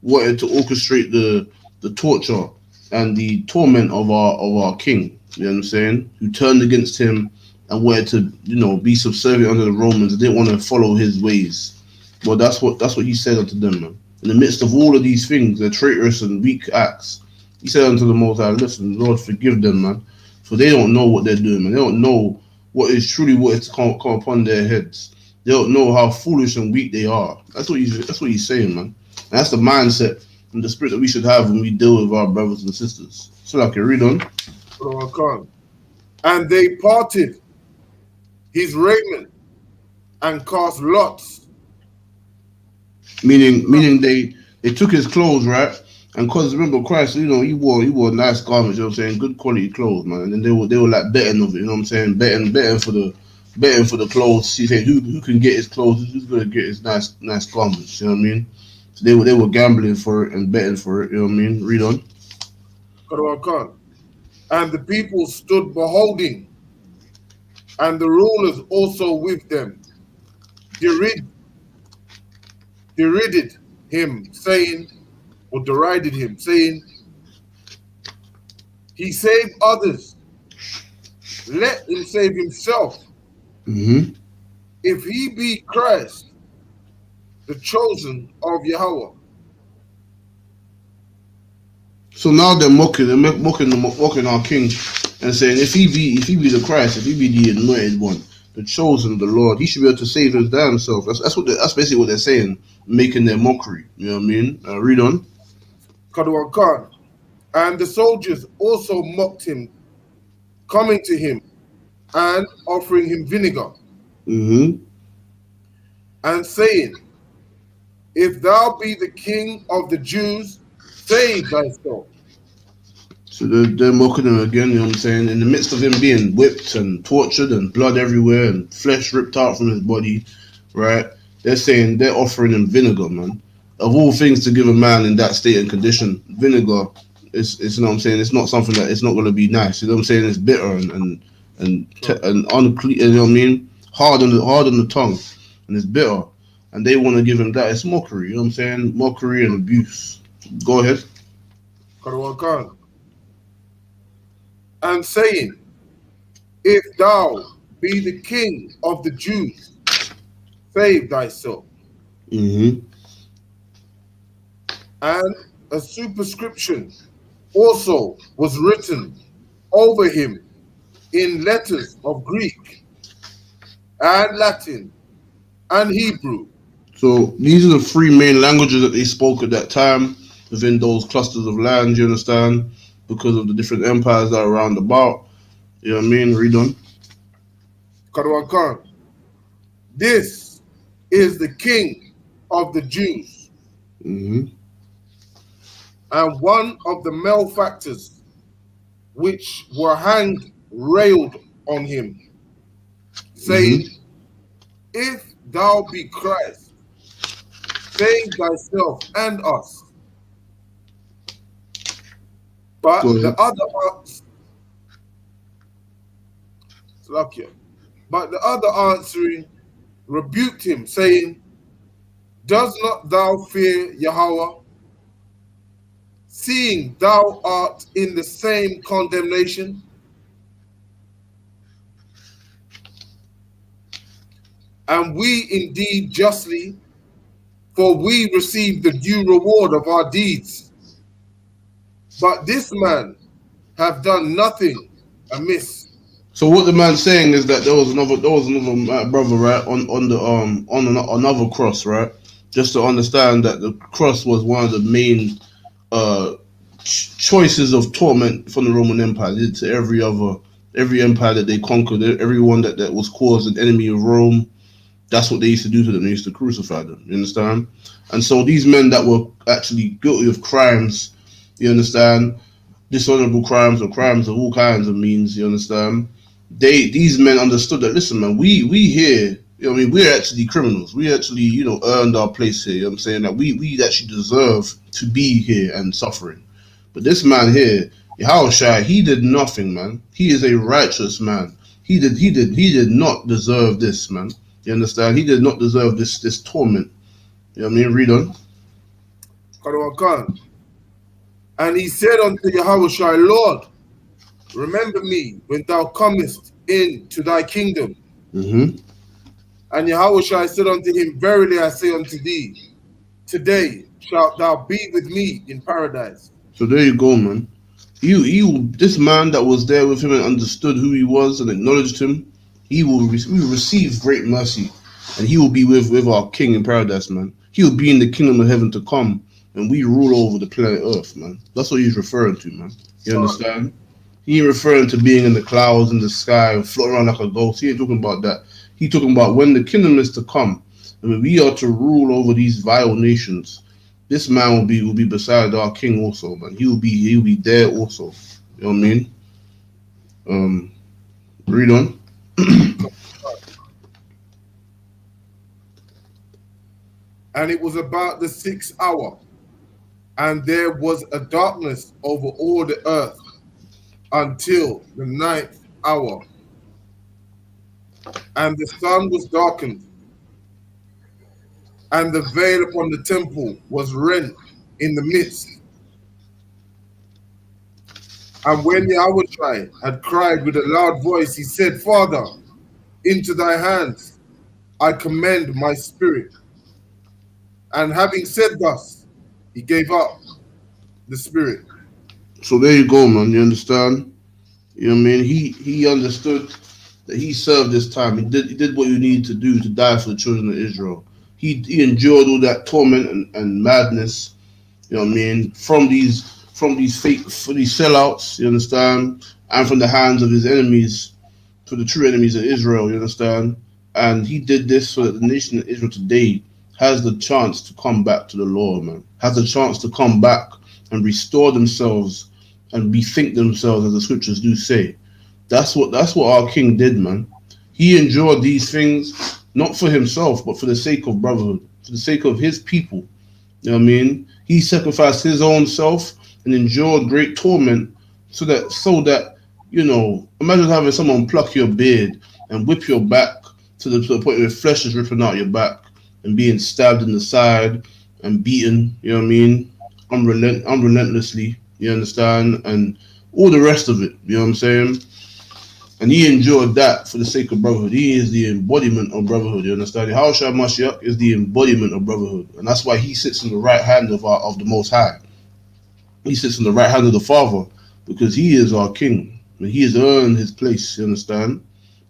S1: wanted to orchestrate the torture and the torment of our king. You know what I'm saying? Who turned against him and wanted to, you know, be subservient under the Romans and didn't want to follow his ways. Well, that's what he said unto them, man. In the midst of all of these things, their traitorous and weak acts, he said unto the Most High, listen, Lord, forgive them, man, for they don't know what they're doing, man. They don't know what is to come upon their heads. They don't know how foolish and weak they are. That's what he's saying, man. And that's the mindset and the spirit that we should have when we deal with our brothers and sisters. So I can read on.
S2: And they parted his raiment and cast lots.
S1: Meaning they took his clothes, right? And because remember Christ, you know, he wore nice garments, you know what I'm saying, good quality clothes, man. And then they were like betting of it, you know what I'm saying, betting for the clothes. See, say who can get his clothes, who's gonna get his nice garments, you know what I mean? So they were gambling for it and betting for it. You know what I mean? Read on.
S2: And the people stood beholding, and the rulers also with them derided him, saying, or derided him, saying, he saved others, let him save himself.
S1: Mm-hmm.
S2: If he be Christ, the chosen of Yahweh.
S1: So now they're mocking our king, and saying if he be the Christ, if he be the anointed one, the chosen of the Lord, he should be able to save his damn self. That's basically what they're saying, making their mockery. You know what I mean? Read on.
S2: Kadwan Khan. And the soldiers also mocked him, coming to him and offering him vinegar,
S1: Mm-hmm.
S2: and saying, if thou be the king of the Jews, save thyself.
S1: So they're mocking him again, you know what I'm saying? In the midst of him being whipped and tortured and blood everywhere and flesh ripped out from his body, right? They're offering him vinegar, man. Of all things to give a man in that state and condition, vinegar is you know what I'm saying, it's not something that it's not gonna be nice. You know what I'm saying? It's bitter and unclean, you know what I mean? Hard on the tongue. And it's bitter. And they want to give him that. It's mockery, you know what I'm saying? Mockery and abuse. Go ahead.
S2: Kadwan Khan. And saying, if thou be the king of the Jews, save thyself.
S1: Mm-hmm.
S2: And a superscription also was written over him in letters of Greek and Latin and Hebrew.
S1: So these are the three main languages that they spoke at that time within those clusters of land, you understand? Because of the different empires that are around about. You know what I mean? Read on.
S2: Kadwan Khan. This is the king of the Jews,
S1: Mm-hmm.
S2: and one of the malefactors which were hanged railed on him, saying,
S1: Mm-hmm.
S2: if thou be Christ, save thyself and us. But
S1: Go
S2: the
S1: ahead.
S2: other but the other answering rebuked him, saying, does not thou fear Yahweh, seeing thou art in the same condemnation? And we indeed justly, for we receive the due reward of our deeds. But this man have done nothing amiss.
S1: So what the man's saying is that there was another brother, right, another cross, right? Just to understand that the cross was one of the main uh choices of torment from the Roman Empire. They did to every empire that they conquered, everyone that was caused an enemy of Rome. That's what they used to do to them. They used to crucify them. You understand? And so these men that were actually guilty of crimes, you understand, dishonorable crimes or crimes of all kinds of means, you understand? These men understood that, listen, man, we here, you know what I mean, we're actually criminals. We actually, earned our place here. You know what I'm saying? That we actually deserve to be here and suffering. But this man here, Yahushua, he did nothing, man. He is a righteous man. He did not deserve this, man. You understand? He did not deserve this torment. You know what I mean? Read on.
S2: And he said unto Yahushua, Lord, remember me when thou comest into thy kingdom.
S1: Mm-hmm.
S2: And Yahushua said unto him, verily I say unto thee, today shalt thou be with me in paradise.
S1: So there you go, man. This man that was there with him and understood who he was and acknowledged him, we will receive great mercy, and he will be with our King in paradise, man. He will be in the kingdom of heaven to come, and we rule over the planet Earth, man. That's what he's referring to, man. You understand? He ain't referring to being in the clouds in the sky and floating around like a ghost. He ain't talking about that. He talking about when the kingdom is to come, and when we are to rule over these vile nations. This man will be beside our king also, man. He'll be there also. You know what I mean? Um, read on.
S2: And it was about the 6th hour, and there was a darkness over all the earth until the 9th hour, and the sun was darkened, and the veil upon the temple was rent in the midst. And when Yahweh had cried with a loud voice, he said, Father, into thy hands I commend my spirit. And having said thus, he gave up the spirit.
S1: So there you go, man. You understand? You know what I mean? He understood that he served this time. He did what you needed to do to die for the children of Israel. He endured all that torment and madness, you know what I mean, from these sellouts, you understand, and from the hands of his enemies, for the true enemies of Israel, you understand? And he did this so that the nation of Israel today has the chance to come back to the Lord, man. Has the chance to come back and restore themselves and bethink themselves, as the scriptures do say. That's what our King did, man. He endured these things not for himself, but for the sake of brotherhood, for the sake of his people. You know what I mean? He sacrificed his own self and endured great torment so that imagine having someone pluck your beard and whip your back to the point where flesh is ripping out your back and being stabbed in the side and beaten, you know what I mean? Unrelentlessly, you understand? And all the rest of it, you know what I'm saying? And he endured that for the sake of brotherhood. He is the embodiment of brotherhood, you understand? Yahushua Mashiach is the embodiment of brotherhood. And that's why he sits in the right hand of the Most High. He sits in the right hand of the Father because he is our King. And he has earned his place, you understand?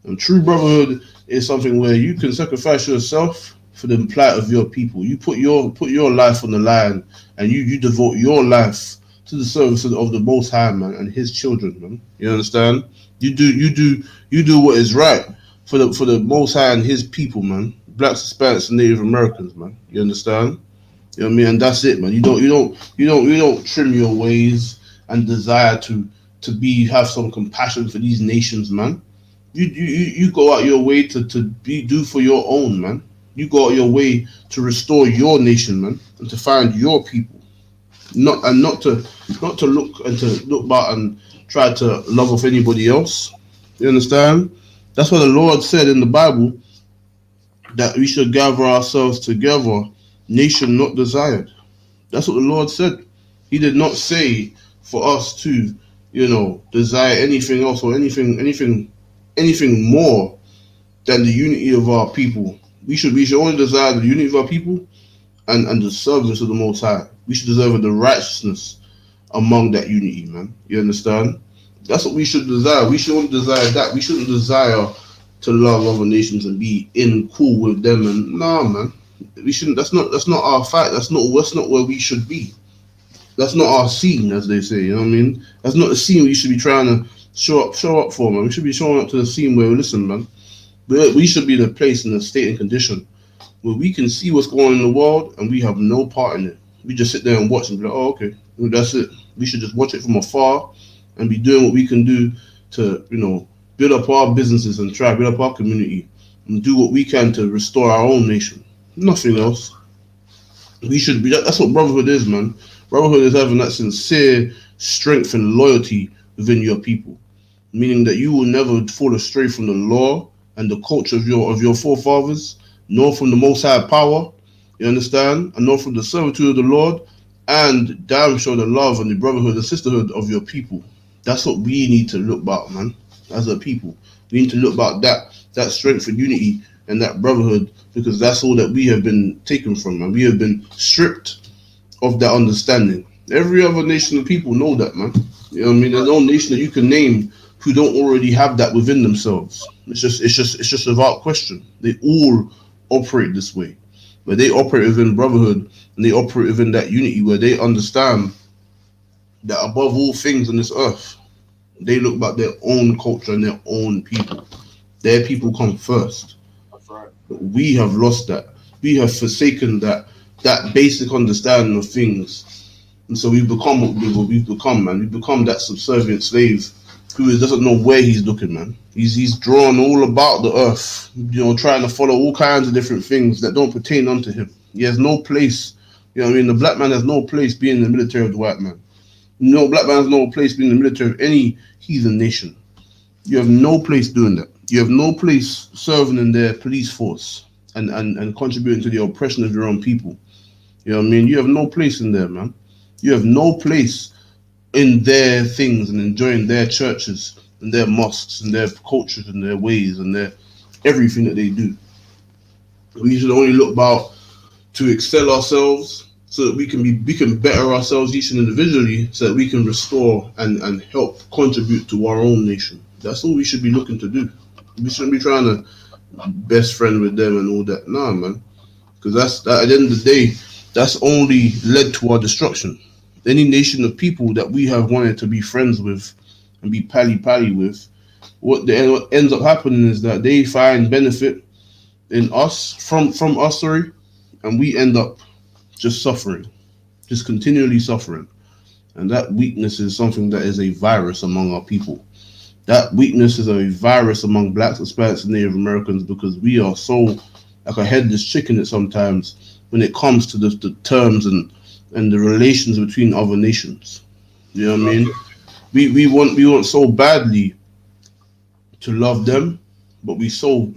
S1: And true brotherhood is something where you can sacrifice yourself for the plight of your people. You put your life on the line and you devote your life to the service of the Most High, man, and his children, man. You understand? You do what is right for the Most High and his people, man. Blacks, Hispanics, and Native Americans, man. You understand? You know what I mean? And that's it, man. You don't trim your ways and desire to have some compassion for these nations, man. You go out your way to do for your own, man. You go out your way to restore your nation, man, and to find your people. Not to look back and try to love off anybody else. You understand? That's what the Lord said in the Bible, that we should gather ourselves together, nation not desired. That's what the Lord said. He did not say for us to, desire anything else or anything more than the unity of our people. We should only desire the unity of our people and the service of the Most High. We should deserve the righteousness among that unity, man. You understand? That's what we should desire. We shouldn't desire that. We shouldn't desire to love other nations and be in cool with them. And nah, man, we shouldn't. That's not our fight. That's not where we should be. That's not our scene, as they say. You know what I mean? That's not the scene we should be trying to show up for, man. We should be showing up to the scene where, listen, man, we should be in a place, in a state and condition where we can see what's going on in the world and we have no part in it. We just sit there and watch and be like, oh, okay, well, that's it. We should just watch it from afar and be doing what we can do to, build up our businesses and try to build up our community and do what we can to restore our own nation. Nothing else. We should be. That's what brotherhood is, man. Brotherhood is having that sincere strength and loyalty within your people, meaning that you will never fall astray from the law and the culture of your forefathers, nor from the Most High power. You understand? And nor from the servitude of the Lord, and damn sure the love and the brotherhood and sisterhood of your people. That's what we need to look about, man. As a people, we need to look about that strength and unity and that brotherhood, because that's all that we have been taken from, and we have been stripped of that understanding. Every other nation of people know that, man. You know what I mean? There's no nation that you can name who don't already have that within themselves. It's just without question. They all operate this way, where they operate within brotherhood and they operate within that unity, where they understand that above all things on this earth, they look about their own culture and their own people. Their people come first.
S2: That's right.
S1: But we have lost that. We have forsaken that basic understanding of things. And so we've become what we've become, man. We've become that subservient slave who doesn't know where he's looking, man. He's drawn all about the earth, trying to follow all kinds of different things that don't pertain unto him. He has no place. You know what I mean? The black man has no place being in the military of the white man. No, black man has no place being in the military of any heathen nation. You have no place doing that. You have no place serving in their police force and contributing to the oppression of your own people. You know what I mean? You have no place in there, man. You have no place in their things and enjoying their churches and their mosques and their cultures and their ways and their everything that they do. We should only look about to excel ourselves so that we can better ourselves each and individually so that we can restore and help contribute to our own nation. That's all we should be looking to do. We shouldn't be trying to best friend with them and all that. Nah, man. Because that's that, at the end of the day, that's only led to our destruction. Any nation of people that we have wanted to be friends with and be pally with, what ends up happening is that they find benefit in us from us, sorry, and we end up just suffering, just continually suffering. And that weakness is something that is a virus among our people. That weakness is a virus among blacks, Hispanics, and Native Americans because we are so like a headless chicken at sometimes when it comes to the terms and the relations between other nations. You know what I mean?
S2: Okay.
S1: We want so badly to love them, but we so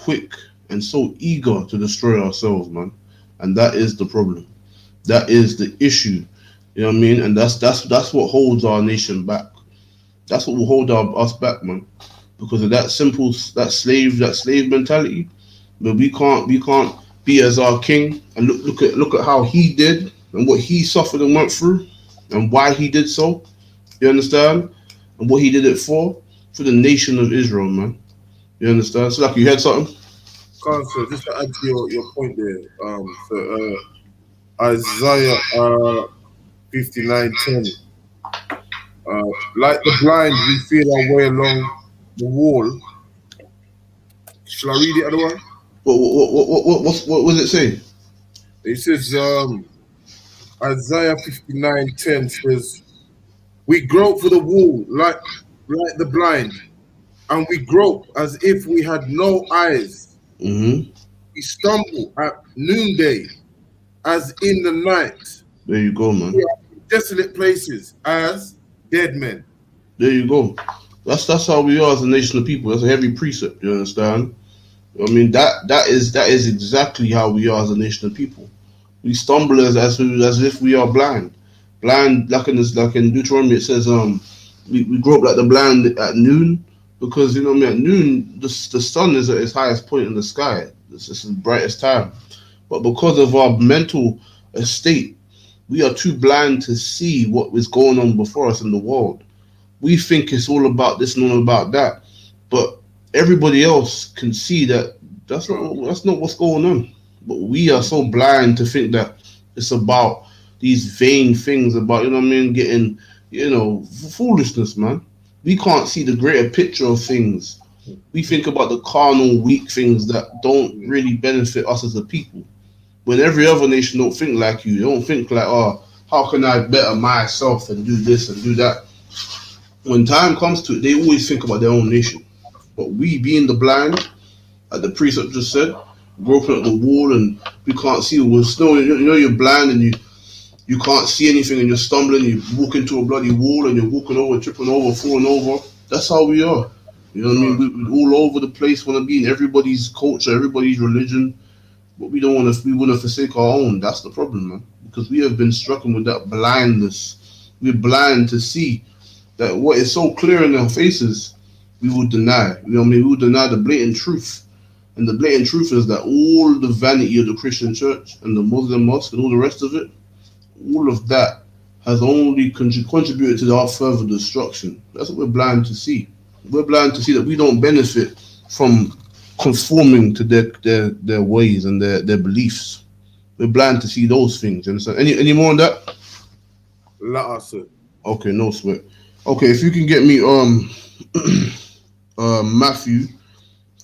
S1: quick and so eager to destroy ourselves, man. And that is the problem. That is the issue. You know what I mean? And that's what holds our nation back. That's what will hold us back, man. Because of that slave mentality. But we can't be as our king and look at how he did and what he suffered and went through and why he did so. You understand? And what he did it for the nation of Israel, man. You understand? So like you had something.
S2: Council, just to add to your point there, so Isaiah 59:10. Like the blind, we feel our way along the wall. Shall I read it otherwise?
S1: What was it say?
S2: It says, Isaiah 59:10 says, we grope for the wall like the blind, and we grope as if we had no eyes.
S1: Mm-hmm.
S2: We stumble at noonday as in the night.
S1: There you go,
S2: We
S1: man.
S2: are in desolate places as dead men.
S1: There you go. That's how we are as a nation of people. That's a heavy precept. You understand? I mean that is exactly how we are as a nation of people. We stumble as if we are blind. Blind like in Deuteronomy it says we grow up like the blind at noon because you know what I mean at noon the sun is at its highest point in the sky. It's the brightest time. But because of our mental state, we are too blind to see what is going on before us in the world. We think it's all about this and all about that, but everybody else can see that that's not what's going on. But we are so blind to think that it's about these vain things about you know what I mean, getting foolishness, man. We can't see the greater picture of things. We think about the carnal, weak things that don't really benefit us as a people. When every other nation don't think like you, they don't think like, oh, how can I better myself and do this and do that? When time comes to it, they always think about their own nation. But we, being the blind, like the precept just said, groping at the wall and we can't see with snow. You know you're blind and you can't see anything and you're stumbling. You walk into a bloody wall and you're walking over, tripping over, falling over. That's how we are. You know what I mean? We all over the place, want to be in everybody's culture, everybody's religion, but we don't want to. We want to forsake our own. That's the problem, man. Because we have been stricken with that blindness. We're blind to see that what is so clear in our faces, we will deny. You know what I mean? We will deny the blatant truth. And the blatant truth is that all the vanity of the Christian church and the Muslim mosque and all the rest of it, all of that has only contributed to our further destruction. That's what we're blind to see. We're blind to see that we don't benefit from conforming to their ways and their beliefs. We're blind to see those things. You understand? Any more on that?
S2: Let us say.
S1: Okay, no sweat. Okay, if you can get me Matthew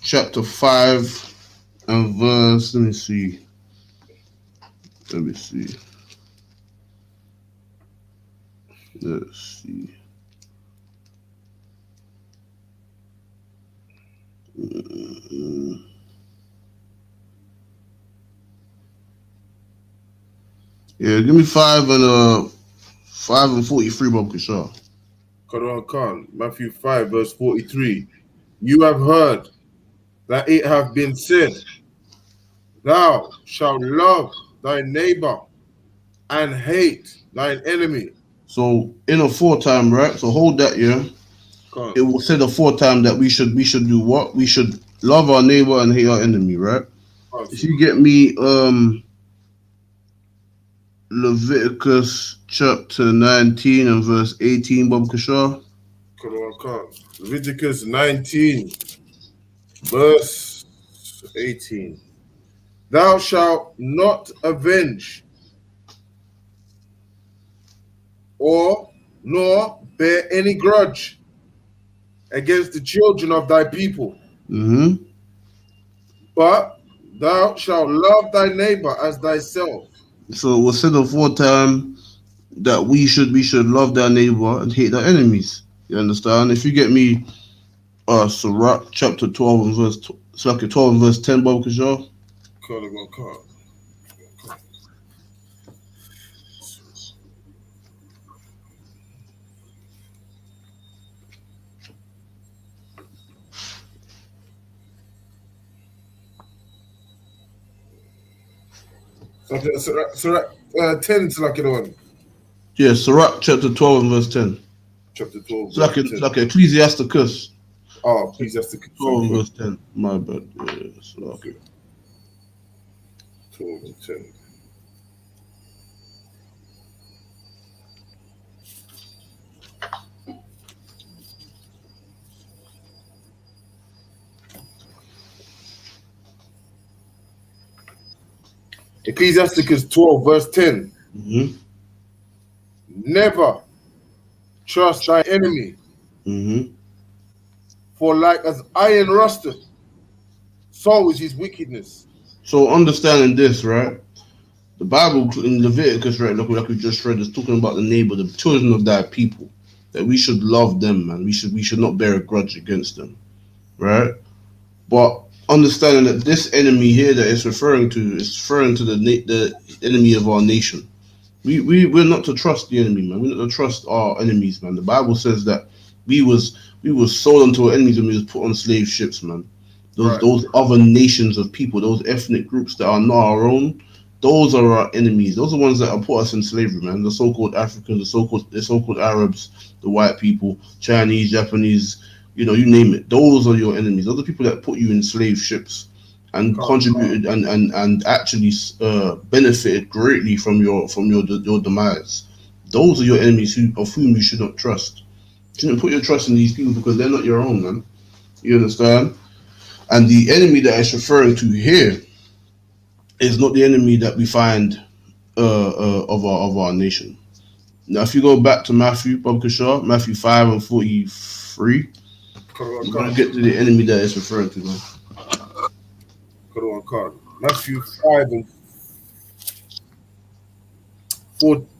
S1: chapter 5 and verse let me see let's see Yeah, give me 5 and 43, Bob Kishar.
S2: Quran Khan, Matthew 5, verse 43. You have heard that it have been said, thou shalt love thy neighbor and hate thine enemy.
S1: So in a 4 time, right? So hold that, yeah.
S2: Khan.
S1: It will say the 4 time that we should do what? We should love our neighbor and hate our enemy, right? If you get me Leviticus chapter 19 and verse 18, Bob Kishar.
S2: Quran Khan. Leviticus 19, verse 18. Thou shalt not avenge nor bear any grudge against the children of thy people.
S1: Mm-hmm.
S2: But thou shalt love thy neighbor as thyself.
S1: So it was said the 4 time that we should love our neighbor and hate our enemies. You understand? If you get me Sirach chapter 12 and verse 12 and verse 10, Bob Kishar.
S2: Sirach 10, Salakidawan.
S1: Yeah, Sirach chapter 12 and verse 10.
S2: Chapter 12.
S1: It's like Ecclesiasticus.
S2: Oh, Ecclesiasticus
S1: 12 and verse 10. My bad. Yeah, okay.
S2: 12 and 10. Ecclesiasticus 12, verse 10.
S1: Mm-hmm.
S2: Never trust thy enemy,
S1: Mm-hmm.
S2: for like as iron rusteth, so is his wickedness.
S1: So understanding this, right? The Bible in Leviticus, right, like we just read, is talking about the neighbor, the children of thy people, that we should love them, man. We should not bear a grudge against them, right? But understanding that this enemy here that it's referring to is referring to the enemy of our nation. We're not to trust the enemy, man. We're not to trust our enemies, man. The Bible says that we was sold unto our enemies when we was put on slave ships, man. Those other nations of people, those ethnic groups that are not our own, those are our enemies. Those are the ones that have put us in slavery, man. The so-called Africans, the so-called Arabs, the white people, Chinese, Japanese, you name it. Those are your enemies. Those are people that put you in slave ships and contributed and actually benefited greatly from your demise. Those are your enemies of whom you should not trust. You shouldn't put your trust in these people because they're not your own, man. You understand? And the enemy that it's referring to here is not the enemy that we find of our nation. Now, if you go back to Matthew, Bob Kishar, Matthew 5 and 43, you're gonna get to the enemy that it's referring to, man.
S2: Matthew 5 and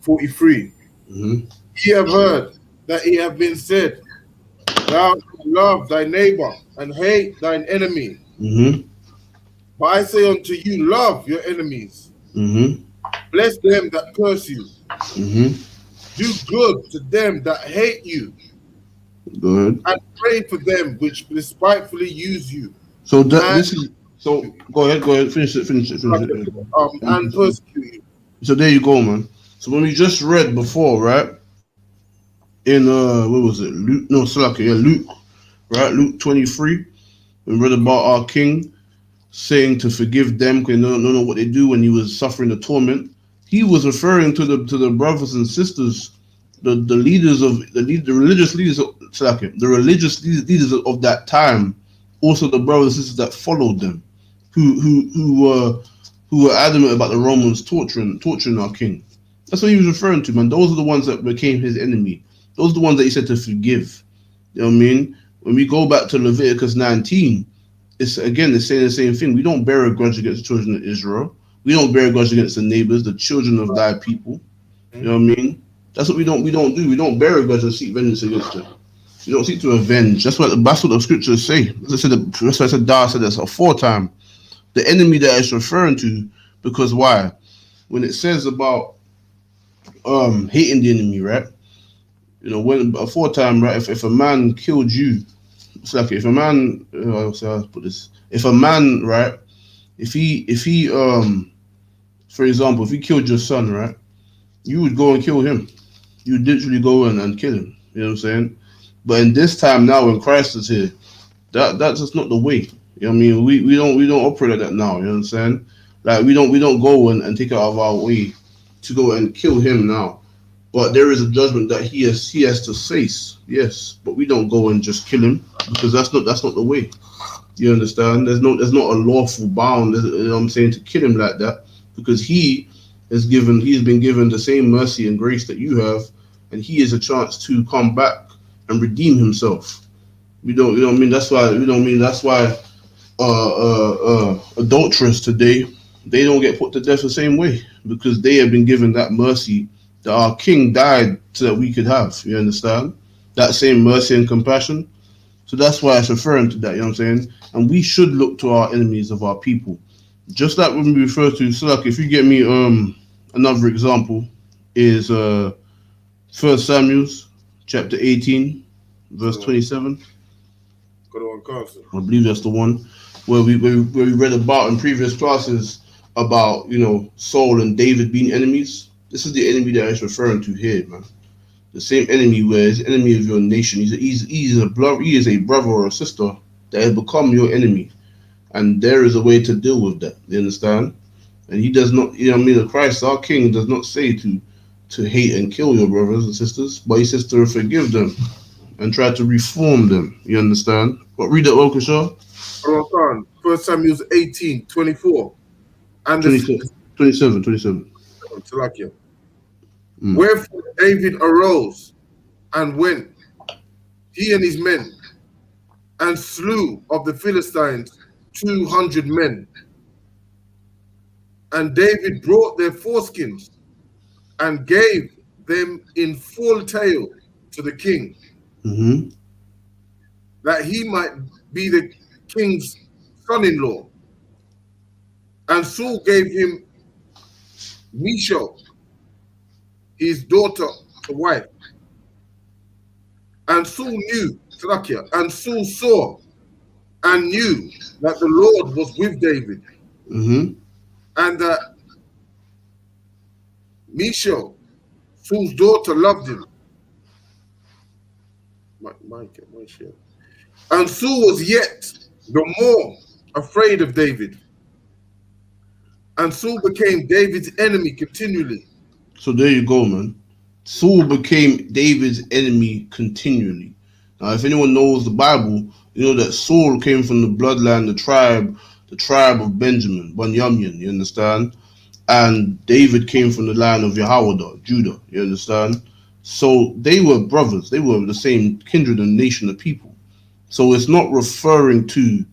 S2: 43.
S1: Mm-hmm.
S2: Ye have heard that it have been said, thou shalt love thy neighbor and hate thine enemy.
S1: Mm-hmm.
S2: But I say unto you, love your enemies.
S1: Mm-hmm.
S2: Bless them that curse you.
S1: Mm-hmm. Do
S2: good to them that hate you.
S1: Good.
S2: And pray for them which despitefully use you.
S1: So this is so. Go ahead. Finish it.
S2: And persecute you.
S1: So there you go, man. So when we just read before, right? In what was it? Luke? No, Luke. Right, Luke 23. We read about our King saying to forgive them because they don't know what they do when he was suffering the torment. He was referring to the brothers and sisters, the leaders of the religious leaders of the religious leaders of that time, also the brothers and sisters that followed them, who were adamant about the Romans torturing our king. That's what he was referring to, man. Those are the ones that became his enemy. Those are the ones that he said to forgive. You know what I mean? When we go back to Leviticus 19, it's saying the same thing. We don't bear a grudge against the children of Israel. We don't bear a grudge against the neighbors, the children of thy people. You know what I mean? That's what we don't do. We don't bear a grudge and seek vengeance against them. We don't seek to avenge. That's what the scriptures say. That's why I said Dar said that's a 4 time. The enemy that it's referring to, because why? When it says about hating the enemy, right? When before time, right? If a man killed you, it's like if a man, so I'll put this. If a man, right? If he, for example, if he killed your son, right? You would go and kill him. You would literally go in and kill him. You know what I'm saying? But in this time now, when Christ is here, that's just not the way. You know what I mean? We don't operate like that now. You know what I'm saying? Like we don't go and take it out of our way to go and kill him now. But there is a judgment that he has to face. Yes, but we don't go and just kill him because that's not the way. You understand? There's not a lawful bound. You know what I'm saying, to kill him like that because he's been given the same mercy and grace that you have, and he has a chance to come back and redeem himself. We don't. You know what I mean? That's why we don't mean. That's why adulterers today, they don't get put to death the same way because they have been given that mercy that our King died so that we could have. You understand? That same mercy and compassion. So that's why it's referring to that. You know what I'm saying? And we should look to our enemies of our people, just like when we refer to. So like, if you get me another example is First Samuel's chapter 18, verse 27.
S2: Got on, Carson.
S1: I believe that's the one where we read about in previous classes about Saul and David being enemies. This is the enemy that it's referring to here, man. The same enemy where he's enemy of your nation. He is a brother or a sister that has become your enemy, and there is a way to deal with that. You understand? And he does not. You know what I mean? Christ, our King, does not say to hate and kill your brothers and sisters, but he says to forgive them and try to reform them. You understand? But read that, Okasha.
S2: First Samuel 18, 24. And
S1: 27.
S2: Wherefore David arose and went, he and his men, and slew of the Philistines 200 men. And David brought their foreskins and gave them in full tale to the king, that he might be the king's son-in-law. And Saul gave him Michal, his daughter, to wife. And Saul and Saul saw and knew that the Lord was with David, and that Michal, Saul's daughter, loved him. And Saul was yet the more afraid of David. And Saul became David's enemy continually.
S1: So there you go, man. Saul became David's enemy continually. Now, if anyone knows the Bible, you know that Saul came from the bloodline, the tribe of Benjamin, Bunyamin, you understand? And David came from the line of YAHANNA, Judah, you understand? So they were brothers. They were the same kindred and nation of people. So it's not referring to,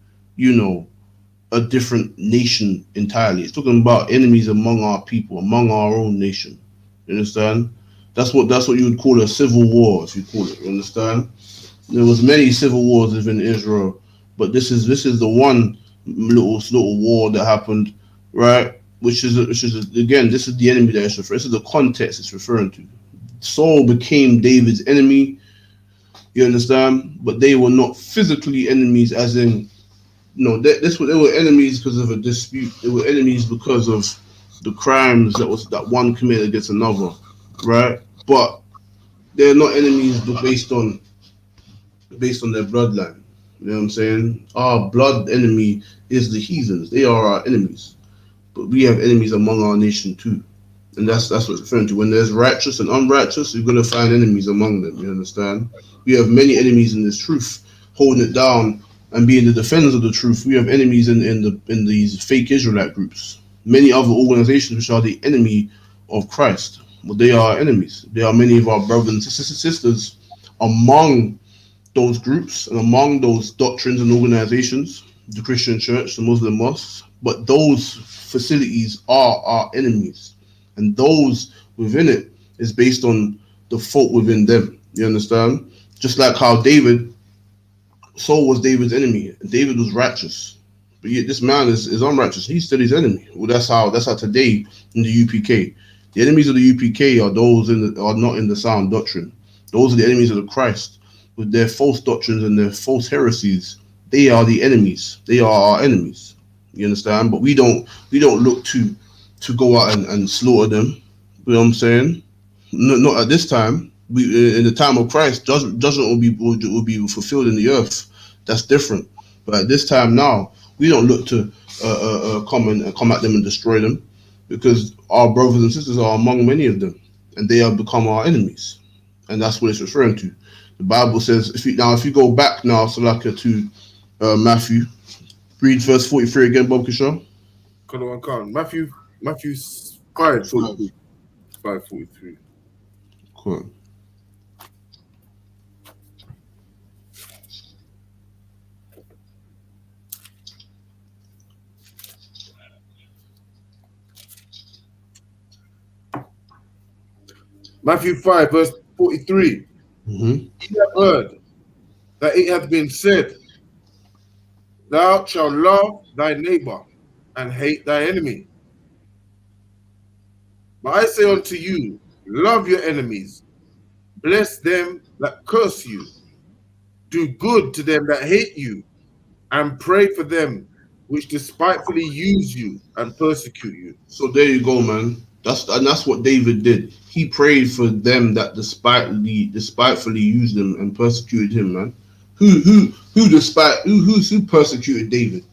S1: a different nation entirely. It's talking about enemies among our people, among our own nation. You understand? That's what you would call a civil war, if you call it. You understand? There was many civil wars within Israel, but this is the one little war that happened, right? Which is again, this is the enemy that it's referring. This is the context it's referring to. Saul became David's enemy. You understand? But they were not physically enemies, as in, they were enemies because of a dispute. They were enemies because of the crimes that one committed against another, right? But they're not enemies based on their bloodline. You know what I'm saying? Our blood enemy is the heathens. They are our enemies. But we have enemies among our nation too. And that's what it's referring to. When there's righteous and unrighteous, you're going to find enemies among them. You understand? We have many enemies in this truth, holding it down and being the defenders of the truth. We have enemies in these fake Israelite groups. Many other organizations which are the enemy of Christ. But they are enemies. There are many of our brothers and sisters among those groups and among those doctrines and organizations, the Christian church, the Muslim mosques. But those facilities are our enemies. And those within it is based on the fault within them. You understand? Just like how Saul was David's enemy. And David was righteous. But yet this man is unrighteous. He's still his enemy. Well, that's how today in the UPK, The enemies of the UPK are those are not in the sound doctrine. Those are the enemies of the Christ with their false doctrines and their false heresies. They are the enemies. They are our enemies. You understand? But we don't look to go out and slaughter them. You know what I'm saying? Not at this time. We in the time of Christ, judgment will be fulfilled in the earth. That's different. But at this time now, we don't look to come at them and destroy them, because our brothers and sisters are among many of them, and they have become our enemies, and that's what it's referring to. The Bible says, if you go back now, Salaka, to Matthew, read verse 43 again, Bob Kishore.
S2: Matthew 5:43. 5:43.
S1: Cool.
S2: Matthew 5, verse 43.
S1: Mm-hmm.
S2: Ye have heard that it hath been said, Thou shalt love thy neighbor and hate thy enemy. But I say unto you, love your enemies, bless them that curse you, do good to them that hate you, and pray for them which despitefully use you and persecute you.
S1: So there you go, man. That's what David did. He prayed for them that despitefully used him and persecuted him, man. Who persecuted David?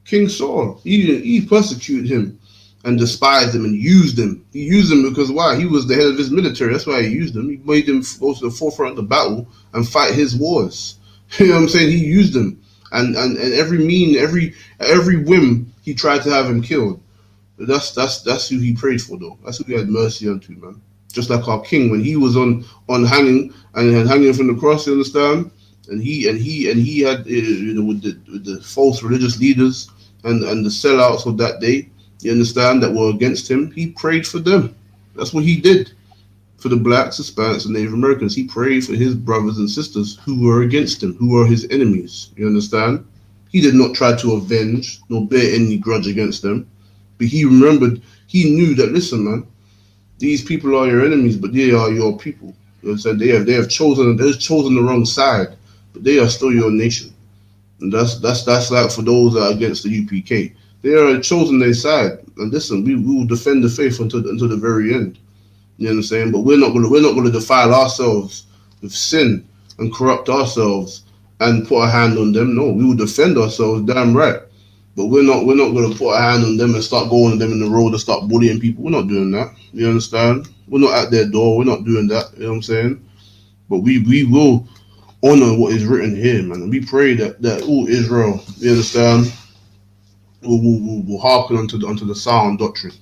S1: King Saul. He persecuted him and despised him and used him. He used him because why? He was the head of his military. That's why he used him. He made him go to the forefront of the battle and fight his wars. You know what I'm saying? He used him. And every whim he tried to have him killed. That's who he prayed for, though. That's who he had mercy unto, man. Just like our king when he was on hanging and hanging from the cross, you understand? And he had with the false religious leaders and the sellouts of that day, you understand, that were against him. He prayed for them. That's what he did for the blacks, Hispanics, and Native Americans. He prayed for his brothers and sisters who were against him, who were his enemies. You understand? He did not try to avenge nor bear any grudge against them. But he knew that, listen, man, these people are your enemies, but they are your people. You understand? They have chosen the wrong side, but they are still your nation. And that's like for those that are against the UPK. They are chosen their side. And listen, we will defend the faith until the very end. You know what I'm saying? But we're not gonna defile ourselves with sin and corrupt ourselves and put a hand on them. No, we will defend ourselves, damn right. But we're not gonna put a hand on them and start going on them in the road and start bullying people. We're not doing that. You understand? We're not at their door. We're not doing that. You know what I'm saying? But we will honor what is written here, man. And we pray that all Israel, you understand, will hearken unto the sound doctrine.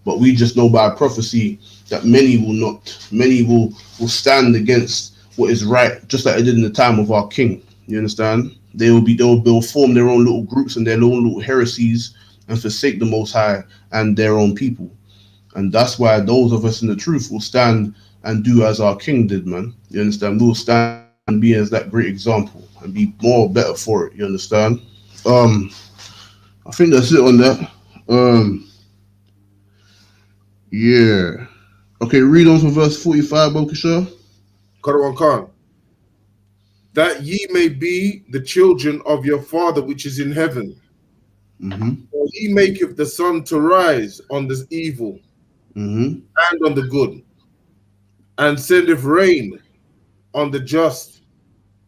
S1: But we just know by prophecy that many will not. Many will stand against what is right, just like they did in the time of our king. You understand? They'll form their own little groups and their own little heresies and forsake the Most High and their own people. And that's why those of us in the truth will stand and do as our king did, man. You understand? We'll stand and be as that great example and be better for it. You understand? I think that's it on that. Yeah. Okay, read on from verse 45, Bokasha.
S2: Khan. That ye may be the children of your Father which is in heaven.
S1: Mm-hmm.
S2: For he maketh the sun to rise on the evil
S1: Mm-hmm.
S2: and on the good, and sendeth rain on the just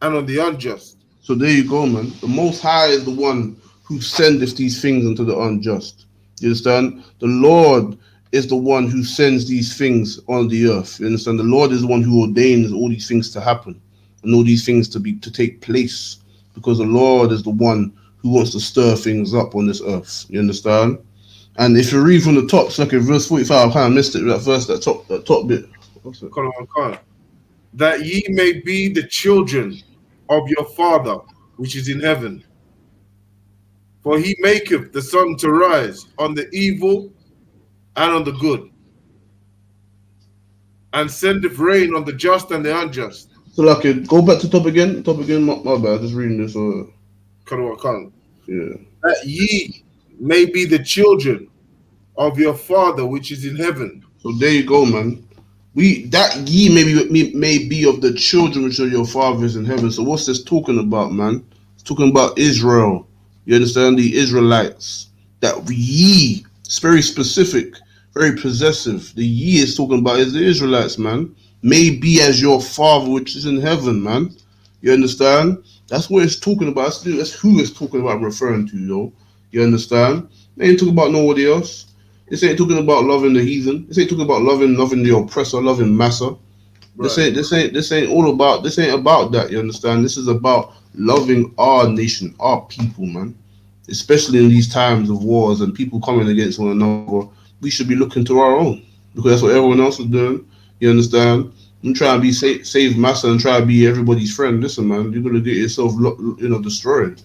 S2: and on the unjust.
S1: So there you go, man. The Most High is the one who sendeth these things unto the unjust. You understand? The Lord is the one who sends these things on the earth. You understand? The Lord is the one who ordains all these things to happen and all these things to take place, because the Lord is the one who wants to stir things up on this earth. You understand? And if you read from the top, so like in verse 45, I kind of missed it, that top bit. What's it?
S2: Khan. That ye may be the children of your Father which is in heaven. For he maketh the sun to rise on the evil and on the good, and sendeth rain on the just and the unjust.
S1: So like, go back to top again. Top again, my bad. Just reading this.
S2: Khan.
S1: Yeah.
S2: That ye may be the children of your Father which is in heaven.
S1: So there you go, man. We that ye may be of the children which are your fathers in heaven. So what's this talking about, man? It's talking about Israel. You understand, the Israelites. That ye, it's very specific, very possessive. The ye is talking about is the Israelites, man. May be as your father which is in heaven, man. You understand? That's what it's talking about. That's who it's talking about, referring to, though. You understand? They ain't talking about nobody else. This ain't talking about loving the heathen. This ain't talking about loving the oppressor, loving massa. This
S2: Right.
S1: ain't all about. This ain't about that. You understand? This is about loving our nation, our people, man. Especially in these times of wars and people coming against one another, we should be looking to our own because that's what everyone else is doing. You understand? I'm trying to be save massa and try to be everybody's friend. Listen, man, you're gonna get yourself, destroyed.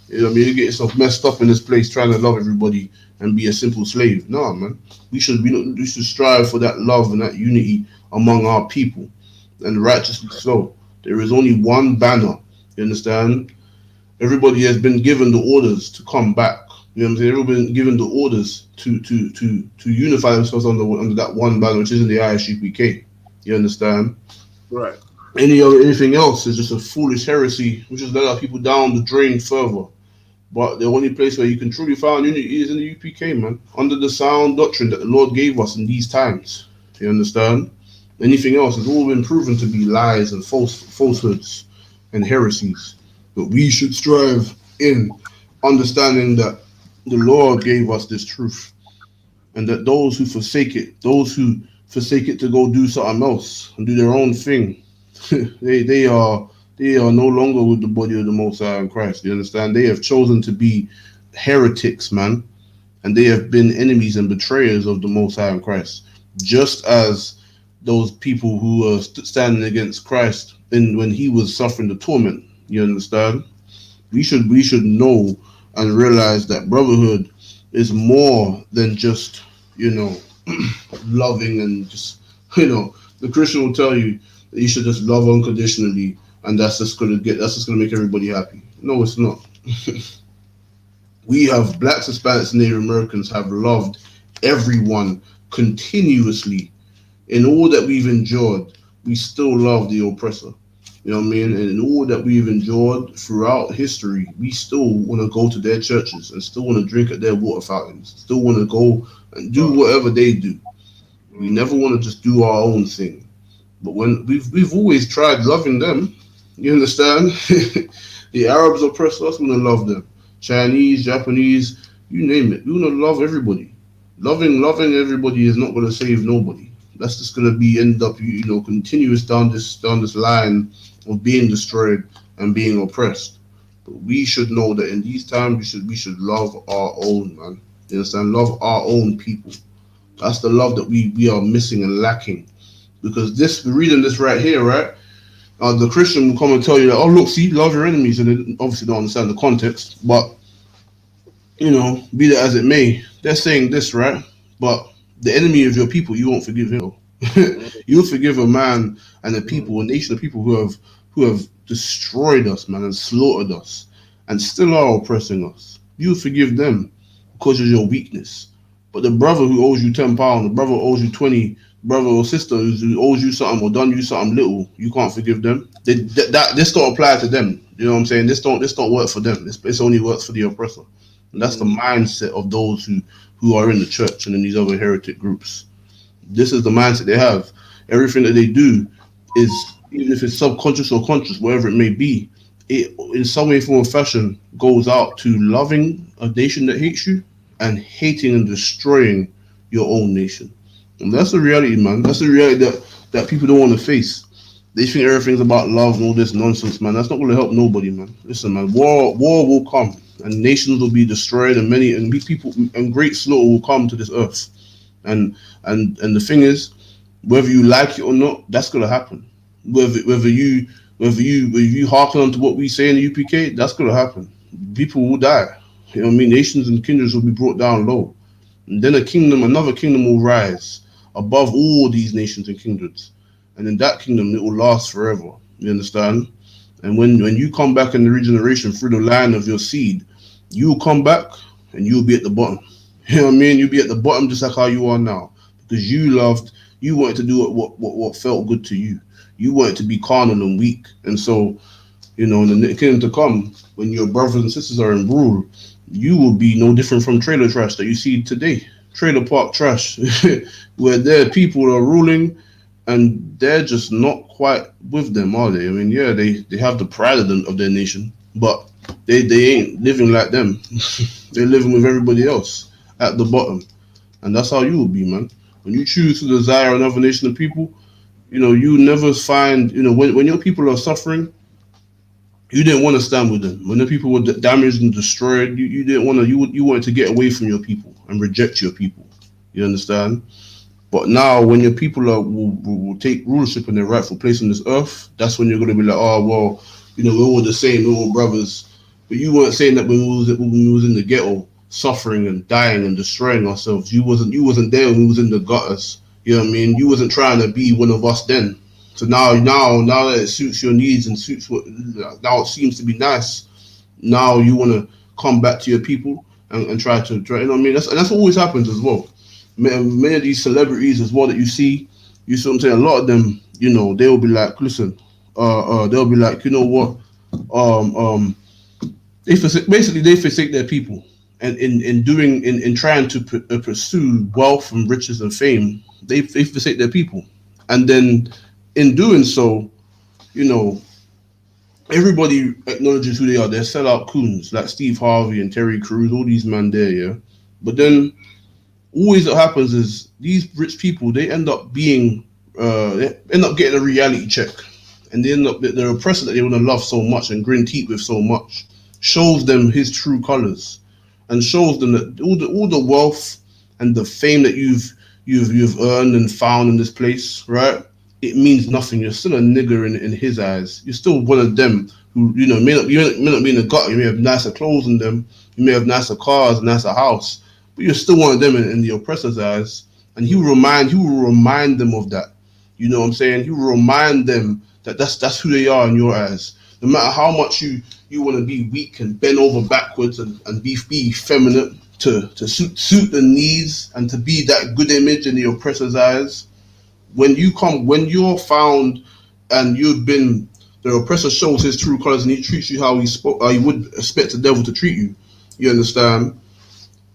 S1: You know what I mean? You get yourself messed up in this place trying to love everybody and be a simple slave. No, man. We should strive for that love and that unity among our people, and righteously so. There is only one banner. You understand? Everybody has been given the orders to come back. You know what I'm saying? Everybody been given the orders to unify themselves under that one banner, which is in the I.S.U.P.K. You understand?
S2: Right.
S1: Anything else is just a foolish heresy, which is let our people down the drain further. But the only place where you can truly find unity is in the UPK, man, under the sound doctrine that the Lord gave us in these times. You understand? Anything else has all been proven to be lies and falsehoods and heresies. But we should strive in understanding that the Lord gave us this truth, and that those who forsake it to go do something else and do their own thing, they they are they are no longer with the body of the Most High in Christ. You understand? They have chosen to be heretics, man, and they have been enemies and betrayers of the Most High in Christ, just as those people who were standing against Christ in when he was suffering the torment. You understand? We should know and realize that brotherhood is more than just you know loving and just the Christian will tell you that you should just love unconditionally and that's just gonna make everybody happy. No, it's not. We have blacks, Hispanics, and Native Americans have loved everyone continuously. In all that we've endured, we still love the oppressor. You know what I mean? And in all that we've endured throughout history, we still want to go to their churches and still want to drink at their water fountains, still want to go and do whatever they do. We never want to just do our own thing. But when we've always tried loving them, you understand? The Arabs oppress us, we want to love them. Chinese, Japanese, you name it. We want to love everybody. Loving everybody is not going to save nobody. That's just going to be end up continuous down this line of being destroyed and being oppressed. But we should know that in these times we should love our own, man. You understand? Love our own people. That's the love that we are missing and lacking. Because we're reading this right here, right? The Christian will come and tell you that, oh look, see, love your enemies, and they obviously don't understand the context. But be that as it may, they're saying this, right? But the enemy of your people, you won't forgive him. You'll forgive a man and a nation of people who have destroyed us, man, and slaughtered us, and still are oppressing us. You'll forgive them because of your weakness. But the brother who owes you £10, the brother who owes you 20, brother or sister who owes you something or done you something little, you can't forgive them. This don't apply to them. You know what I'm saying? This don't work for them. This only works for the oppressor. And that's the mindset of those who are in the church and in these other heretic groups. This is the mindset they have. Everything that they do is, even if it's subconscious or conscious, whatever it may be, it in some way, form, or fashion goes out to loving a nation that hates you and hating and destroying your own nation. And that's the reality, man. That's the reality that people don't want to face. They think everything's about love and all this nonsense, man. That's not going to help nobody, man. Listen, man. War will come, and nations will be destroyed, and people and great slaughter will come to this earth. And the thing is, whether you like it or not, that's gonna happen. Whether you hearken on to what we say in the UPK, that's gonna happen. People will die. You know what I mean? Nations and kingdoms will be brought down low. And then another kingdom will rise above all these nations and kingdoms. And in that kingdom, it will last forever. You understand? And when you come back in the regeneration through the line of your seed, you'll come back and you'll be at the bottom. You know what I mean? You'll be at the bottom just like how you are now. because you wanted to do what felt good to you. You wanted to be carnal and weak. And so, in the kingdom to come, when your brothers and sisters are in rule, you will be no different from trailer trash that you see today. Trailer park trash, where their people are ruling and they're just not quite with them, are they? I mean, yeah, they have the pride of their nation, but they ain't living like them. They're living with everybody else at the bottom. And that's how you will be, man. When you choose to desire another nation of people, you never find, when your people are suffering, you didn't want to stand with them. When the people were damaged and destroyed, you didn't want to, you wanted to get away from your people and reject your people. You understand? But now, when your people will take rulership in their rightful place on this earth, that's when you're going to be like, oh, well, we're all the same, we're all brothers. But you weren't saying that when we was in the ghetto, suffering and dying and destroying ourselves. You wasn't there when we was in the gutters. You know what I mean? You wasn't trying to be one of us then. So now that it suits your needs and suits now it seems to be nice. Now you want to come back to your people and try, you know what I mean? That's what always happens as well. Many of these celebrities as well that you see what I'm saying, a lot of them, they'll be like, listen, they'll be like, you know what, they forsake their people, and in trying to pursue wealth and riches and fame, they forsake their people, and then in doing so, everybody acknowledges who they are. They're sellout coons like Steve Harvey and Terry Crews, all these men there, yeah. But then always what happens is these rich people, they end up getting a reality check, and they end up the oppressor that they want to love so much and grin teeth with so much shows them his true colors, and shows them that all the wealth and the fame that you've earned and found in this place, right? It means nothing. You're still a nigger in his eyes. You're still one of them who may not be in the gutter. You may have nicer clothes than them. You may have nicer cars, nicer house, but you're still one of them in the oppressor's eyes. And he will remind them of that. You know what I'm saying? He will remind them that that's who they are in your eyes. No matter how much you want to be weak and bend over backwards and be effeminate to suit the needs and to be that good image in the oppressor's eyes. When you're found and the oppressor shows his true colors and he treats you how he would expect the devil to treat you. You understand?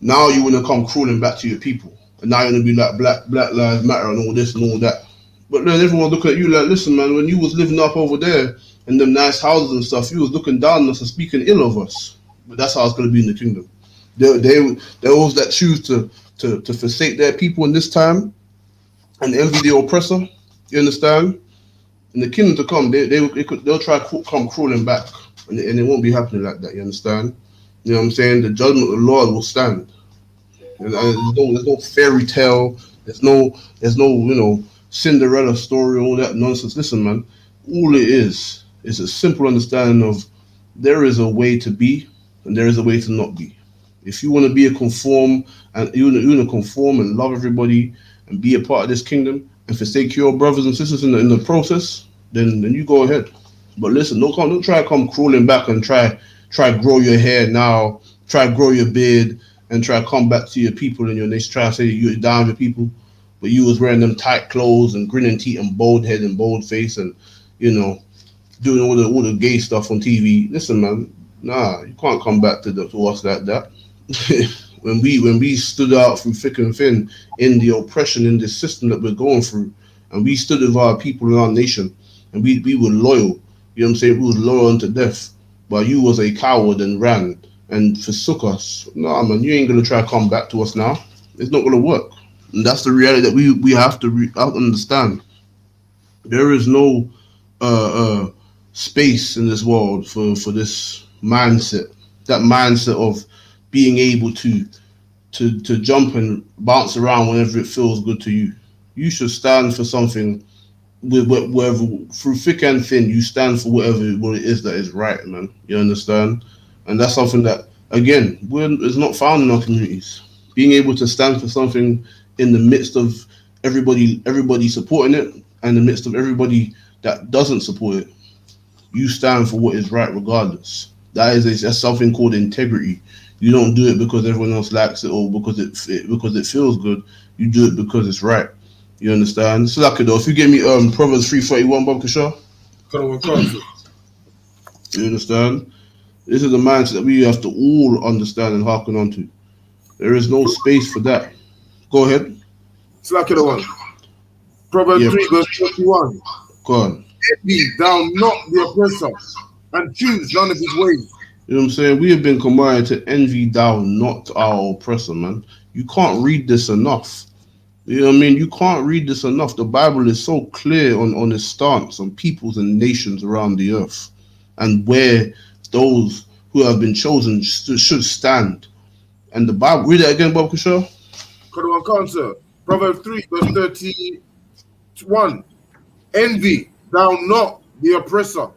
S1: Now you want to come crawling back to your people, and now you're gonna be like Black Lives Matter and all this and all that. But then everyone looking at you like, listen, man, when you was living up over there in them nice houses and stuff, you was looking down on us and speaking ill of us. But that's how it's gonna be in the kingdom. They're those that choose to forsake their people in this time and envy the oppressor. You understand? In the kingdom to come, they'll try to come crawling back, and it won't be happening like that. You understand? You know what I'm saying? The judgment of the Lord will stand. And there's no fairy tale. There's no Cinderella story, all that nonsense. Listen, man, all it is a simple understanding of there is a way to be and there is a way to not be. If you want to be a conform and you want to conform and love everybody and be a part of this kingdom and forsake your brothers and sisters in the process, then you go ahead. But listen, don't try to come crawling back and try grow your hair now, try grow your beard and try to come back to your people and your nation, try to say you're down with people, but you was wearing them tight clothes and grinning teeth and bold head and bold face and doing all the gay stuff on TV. Listen, man, nah, you can't come back to us like that. when we stood out through thick and thin in the oppression in this system that we're going through, and we stood with our people in our nation, and we were loyal. You know what I'm saying? We was loyal unto death. But you was a coward and ran and forsook us. Nah, man, you ain't gonna try to come back to us now. It's not gonna work. And that's the reality that we have to understand. There is no space in this world for this mindset. That mindset of being able to jump and bounce around whenever it feels good to you. You should stand for something whatever, through thick and thin, you stand for what it is that is right, man. You understand? And that's something that, again, is not found in our communities. Being able to stand for something in the midst of everybody supporting it, and in the midst of everybody that doesn't support it, you stand for what is right regardless. That's something called integrity. You don't do it because everyone else likes it or because it feels good. You do it because it's right. You understand? So like though, if you give me Proverbs 3:31, Bob Kasha, you understand? This is the mindset that we have to all understand and hearken on to. There is no space for that. Go ahead.
S2: Slack it one. Proverbs
S1: Yeah,
S2: 3 verse 31.
S1: go on.
S2: Envy thou not the oppressor, and choose none of his ways.
S1: You know what I'm saying? We have been commanded to envy thou not our oppressor, man. You can't read this enough. You know what I mean? You can't read this enough. The Bible is so clear on its stance on peoples and nations around the earth and where those who have been chosen should stand. And the Bible, read it again, Bob Kushar.
S2: Proverbs 3 verse 31. Envy thou not the oppressor,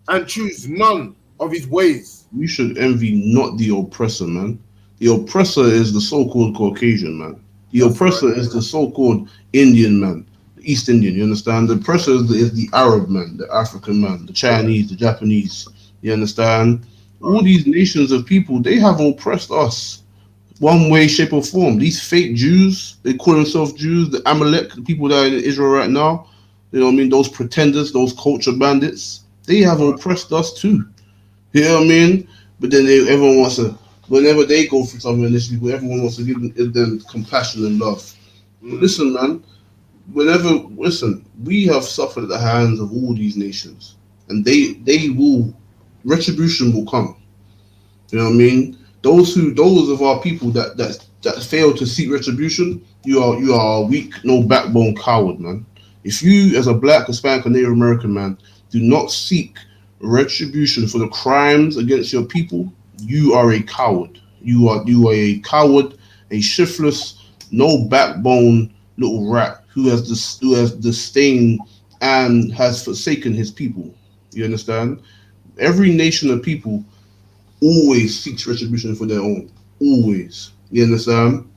S2: and choose none of his ways.
S1: We should envy not the oppressor, man. The oppressor is the so-called Caucasian, man. The oppressor is the so-called Indian man, the East Indian. You understand? The oppressor is the Arab man, the African man, the Chinese, the Japanese. You understand? All these nations of people, they have oppressed us, one way, shape, or form. These fake Jews, they call themselves Jews. The Amalek, the people that are in Israel right now. You know what I mean? Those pretenders, those culture bandits, they have oppressed us too. You know what I mean? But then everyone wants to, whenever they go through something in this people, everyone wants to give them compassion and love. But listen, man, we have suffered at the hands of all these nations, and retribution will come. You know what I mean? Those of our people that fail to seek retribution, you are a weak, no backbone coward, man. If you, as a black, Hispanic, or Native American man, do not seek retribution for the crimes against your people, you are a coward. You are a coward, a shiftless, no backbone little rat who has disdained and has forsaken his people. You understand? Every nation of people always seeks retribution for their own. Always. You understand?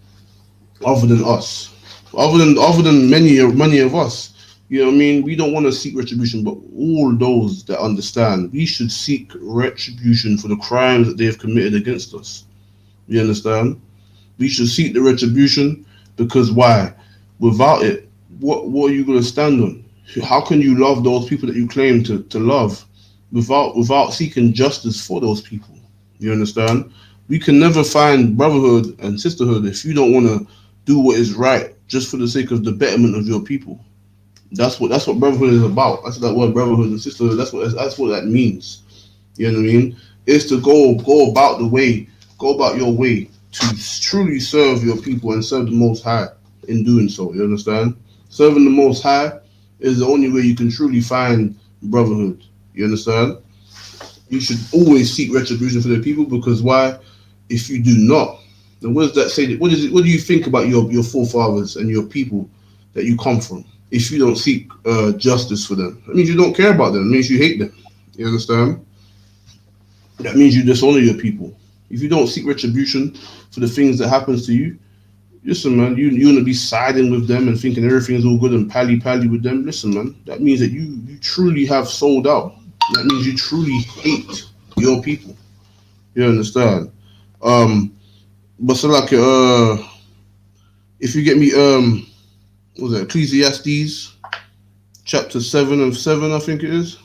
S1: Other than us. Other than many of us. You know what I mean? We don't want to seek retribution, but all those that understand, we should seek retribution for the crimes that they have committed against us. You understand? We should seek the retribution because why? Without it, what are you going to stand on? How can you love those people that you claim to love without seeking justice for those people? You understand? We can never find brotherhood and sisterhood if you don't want to do what is right just for the sake of the betterment of your people. That's what brotherhood is about. That's that word brotherhood and sisterhood. That's what that means. You know what I mean? It's to go about your way to truly serve your people and serve the Most High in doing so. You understand? Serving the Most High is the only way you can truly find brotherhood. You understand? You should always seek retribution for the people because why? If you do not, then what does that say? What is it? What do you think about your forefathers and your people that you come from? If you don't seek justice for them, that means you don't care about them. It means you hate them. You understand? That means you dishonor your people. If you don't seek retribution for the things that happens to you, listen, man, you're gonna be siding with them and thinking everything's all good and pally with them. Listen, man, that means that you truly have sold out. That means you truly hate your people. You understand? But so like if you get me what was that, Ecclesiastes chapter 7 I think it is.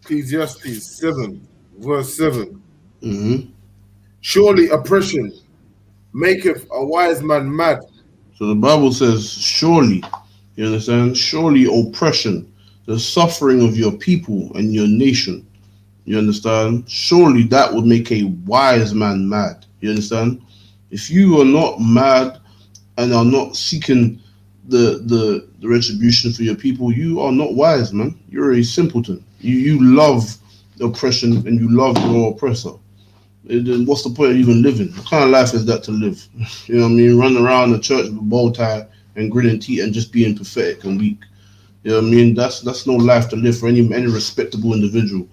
S2: Ecclesiastes 7 verse 7.
S1: Mm-hmm.
S2: Surely oppression maketh a wise man mad.
S1: So the Bible says, surely, you understand? Surely oppression, the suffering of your people and your nation, you understand? Surely that would make a wise man mad. You understand? If you are not mad and are not seeking the retribution for your people, you are not wise, man. You're a simpleton. You love oppression and you love your oppressor. Then what's the point of even living? What kind of life is that to live? You know what I mean? Run around the church with a bow tie and gritting teeth and just being pathetic and weak. You know what I mean? That's no life to live for any respectable individual.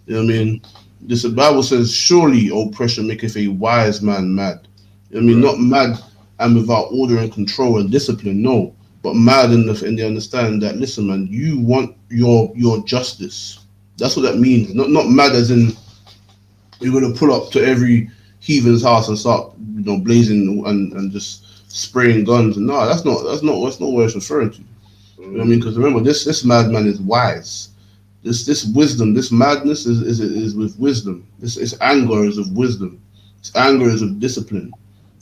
S1: You know what I mean? The Bible says, surely oppression maketh a wise man mad. You know what I mean? Not mad and without order and control and discipline, no. But mad in the understanding that, listen, man, you want your justice. That's what that means. Not mad as in you're gonna pull up to every heathen's house and start, blazing and just spraying guns. And no, that's not what it's referring to. You know what I mean? Because remember, this madman is wise. This wisdom, this madness is with wisdom. This anger is of wisdom. This anger is of discipline.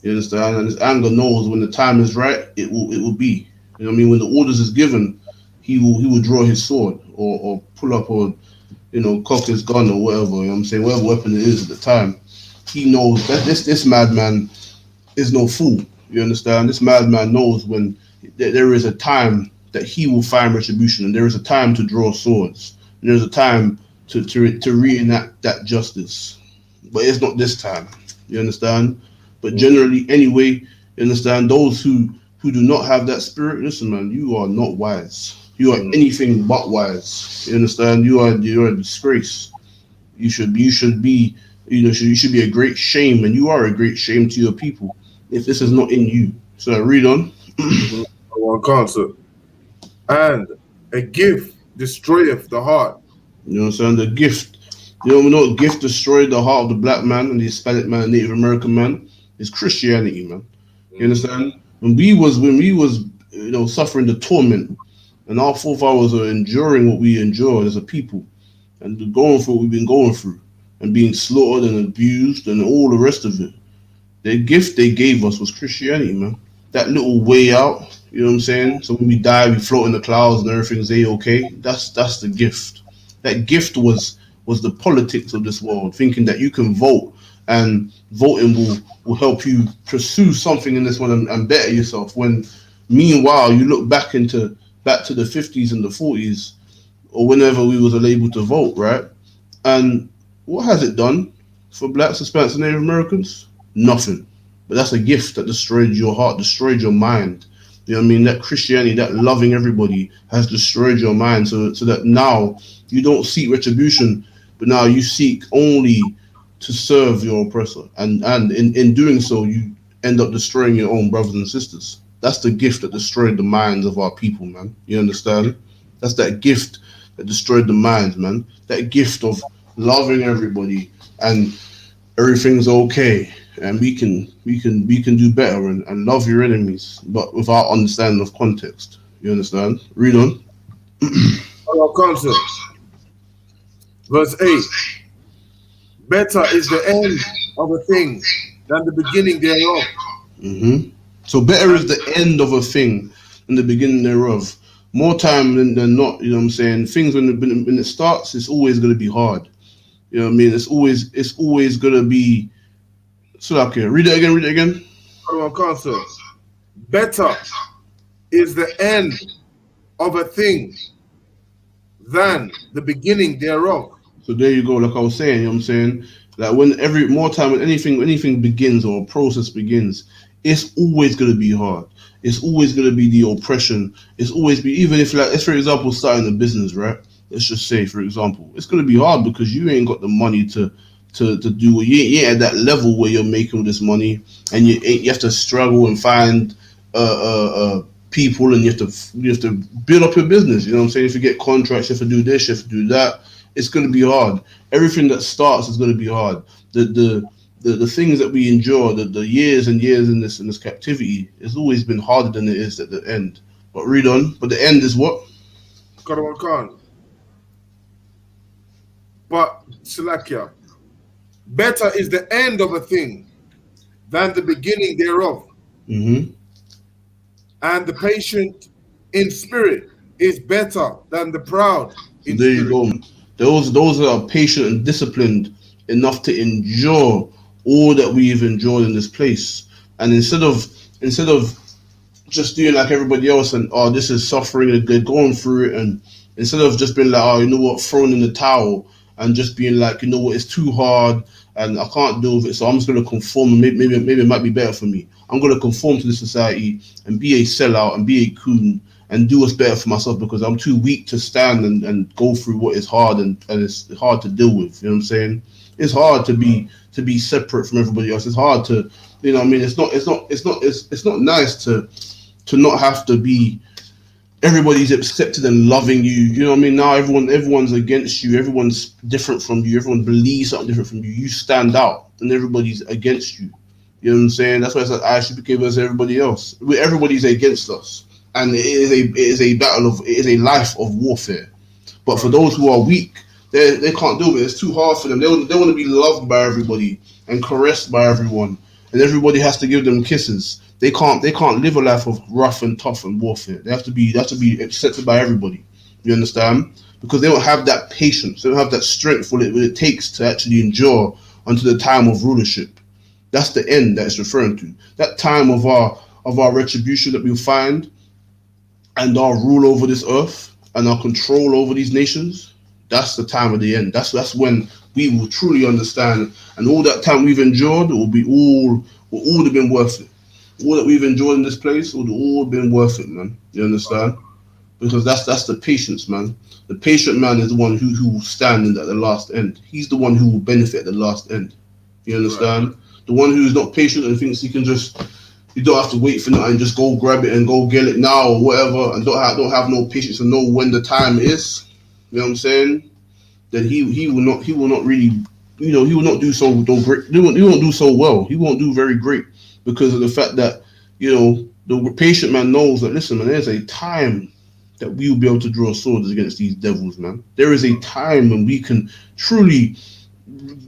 S1: You understand? And this anger knows when the time is right, it will be. You know what I mean? When the orders is given, he will draw his sword or pull up or cock his gun or whatever. You know what I'm saying? Whatever weapon it is at the time, he knows that this madman is no fool. You understand? This madman knows when there is a time that he will find retribution, and there is a time to draw swords, and there's a time to reenact that justice. But it's not this time. You understand? But generally, anyway, you understand, those who do not have that spirit, listen, man, you are not wise. You are anything but wise. You understand? You're a disgrace. You should be a great shame, and you are a great shame to your people if this is not in you. So read on.
S2: One concept. And a gift destroyeth the heart.
S1: You know what I'm saying? The gift. You know what gift destroyed the heart of the black man and the Hispanic man, Native American man? Is Christianity, man. You understand? When we was suffering the torment, and our forefathers are enduring what we endured as a people, and going through what we've been going through, and being slaughtered and abused and all the rest of it. The gift they gave us was Christianity, man. That little way out, you know what I'm saying? So when we die, we float in the clouds and everything's A-okay. That's the gift. That gift was the politics of this world, thinking that you can vote and voting will help you pursue something in this one and better yourself. When meanwhile you look back to the 50s and the 40s or whenever we was able to vote, right? And what has it done for blacks, Hispanics, and Native Americans? Nothing. But that's a gift that destroyed your heart, destroyed your mind. You know what I mean? That Christianity, that loving everybody has destroyed your mind so that now you don't seek retribution, but now you seek only to serve your oppressor. And in doing so, you end up destroying your own brothers and sisters. That's the gift that destroyed the minds of our people, man. You understand? That's that gift that destroyed the minds, man. That gift of loving everybody and everything's okay. And we can do better and love your enemies, but without understanding of context. You understand? Read on.
S2: Our concept. Verse 8. Better is the end of a thing than the beginning thereof.
S1: Mm-hmm. So better is the end of a thing than the beginning thereof. More time than not, you know what I'm saying? Things when it starts, it's always going to be hard. You know what I mean? It's always going to be. So okay, read it again.
S2: Our concept. Better is the end of a thing than the beginning thereof.
S1: So there you go. Like I was saying, you know what I'm saying? Like when anything begins or a process begins, it's always gonna be hard. It's always gonna be the oppression. It's always be even if let's for example starting a business, right? Let's just say for example, it's gonna be hard because you ain't got the money to do what you ain't at that level where you're making all this money, and you have to struggle and find people, and you have to build up your business. You know what I'm saying? If you get contracts, you have to do this, you have to do that. It's going to be hard. Everything that starts is going to be hard. The things that we endure, the years and years in this captivity, has always been harder than it is at the end. But read on. But the end is what?
S2: But Salakia. Better is the end of a thing than the beginning thereof.
S1: Mm-hmm.
S2: And the patient in spirit is better than the proud in
S1: there
S2: spirit.
S1: You go. Those that are patient and disciplined enough to endure all that we've enjoyed in this place. And instead of just doing like everybody else and oh this is suffering and they're going through it, and instead of just being like oh you know what, throwing in the towel and just being like you know what, it's too hard and I can't deal with it, so I'm just gonna conform and maybe it might be better for me. I'm gonna conform to this society and be a sellout and be a coon and do what's better for myself because I'm too weak to stand and go through what is hard and it's hard to deal with. You know what I'm saying? It's hard to be separate from everybody else. It's hard to you know what I mean. It's not nice to not have to be everybody's accepted and loving you. You know what I mean? Now everyone's against you. Everyone's different from you. Everyone believes something different from you. You stand out, and everybody's against you. You know what I'm saying? That's why it's like I.S.U.P.K versus everybody else. Everybody's against us, and it is a battle of it is a life of warfare. But for those who are weak, they can't do it. It's too hard for them. They want to be loved by everybody and caressed by everyone, and everybody has to give them kisses. They can't live a life of rough and tough and warfare. They have to be accepted by everybody. You understand? Because they don't have that patience. They don't have that strength what it takes to actually endure until the time of rulership. That's the end that it's referring to. That time of our retribution that we'll find and our rule over this earth and our control over these nations, that's the time of the end. That's when we will truly understand, and all that time we've endured will all have been worth it. All that we've enjoyed in this place will all been worth it, man. You understand? Because that's the patience, man. The patient man is the one who will stand at the last end. He's the one who will benefit at the last end. You understand? Right. The one who's not patient and thinks he can just you don't have to wait for nothing, just go grab it and go get it now or whatever, and don't have no patience to know when the time is. You know what I'm saying? Then he will not really he will not do so great. He won't do so well. He won't do very great because of the fact that the patient man knows that listen, man, there's a time that we will be able to draw swords against these devils, man. There is a time when we can truly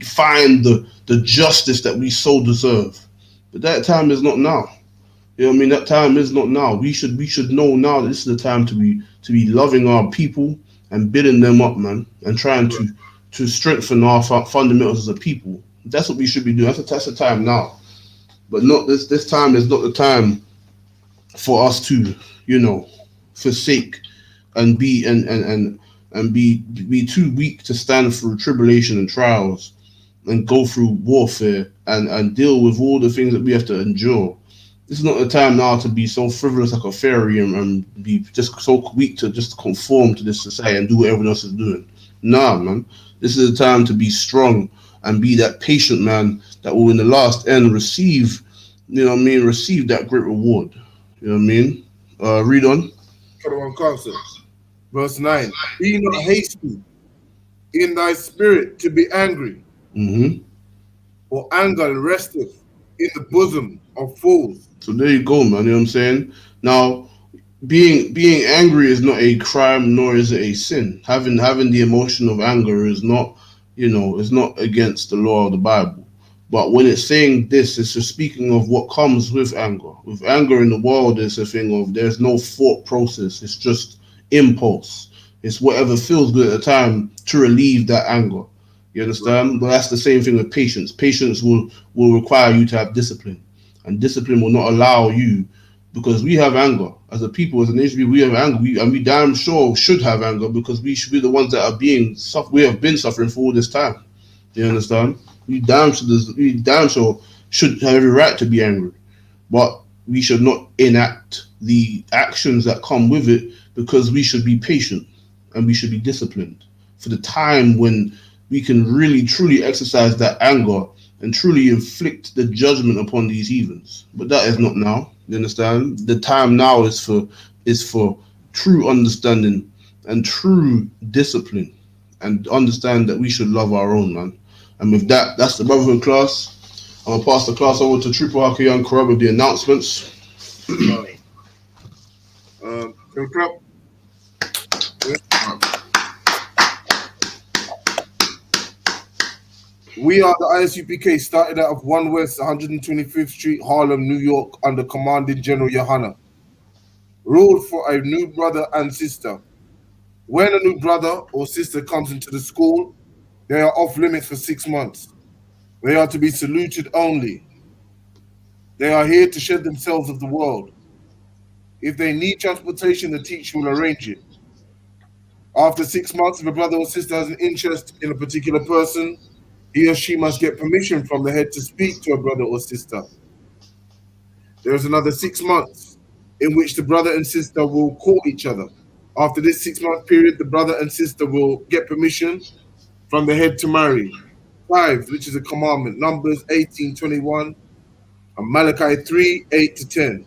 S1: find the justice that we so deserve. But that time is not now. You know what I mean? That time is not now. We should know now that this is the time to be loving our people and building them up, man, and trying to strengthen our fundamentals as a people. That's what we should be doing. That's the time now. But not this time is not the time for us to, forsake and be too weak to stand through tribulation and trials and go through warfare and deal with all the things that we have to endure. This is not the time now to be so frivolous like a fairy and be just so weak to just conform to this society and do what everyone else is doing. Nah, man. This is the time to be strong and be that patient man that will in the last end receive, receive that great reward. You know what I mean? Read on.
S2: Verse 9. Be not hasty in thy spirit to be angry, for anger resteth in the bosom of fools.
S1: So there you go, man. You know what I'm saying? Now, being angry is not a crime, nor is it a sin. Having the emotion of anger is not, is not against the law of the Bible. But when it's saying this, it's just speaking of what comes with anger. With anger in the world, it's a thing of there's no thought process. It's just impulse. It's whatever feels good at the time to relieve that anger. You understand? Right. But that's the same thing with patience. Patience will require you to have discipline. And discipline will not allow you, because we have anger. As a people, as a nation, we have anger. We damn sure should have anger because we should be the ones that are we have been suffering for all this time. You understand? We damn sure should have every right to be angry. But we should not enact the actions that come with it because we should be patient and we should be disciplined for the time when we can really truly exercise that anger and truly inflict the judgment upon these heathens. But that is not now. You understand? The time now is for true understanding and true discipline, and understand that we should love our own, man. And with that, that's the Brotherhood class. I'm gonna pass the class over to Triple Haki and Corrupt with the announcements.
S2: We are the ISUPK, started out of 1 West 125th Street, Harlem, New York, under Commanding General YAHANNA. Rule for a new brother and sister. When a new brother or sister comes into the school, they are off limits for 6 months. They are to be saluted only. They are here to shed themselves of the world. If they need transportation, the teacher will arrange it. After 6 months, if a brother or sister has an interest in a particular person, he or she must get permission from the head to speak to a brother or sister. There is another 6 months in which the brother and sister will court each other. After this 6-month period, the brother and sister will get permission from the head to marry. Tithes, which is a commandment, Numbers 18:21 and Malachi 3:8-10,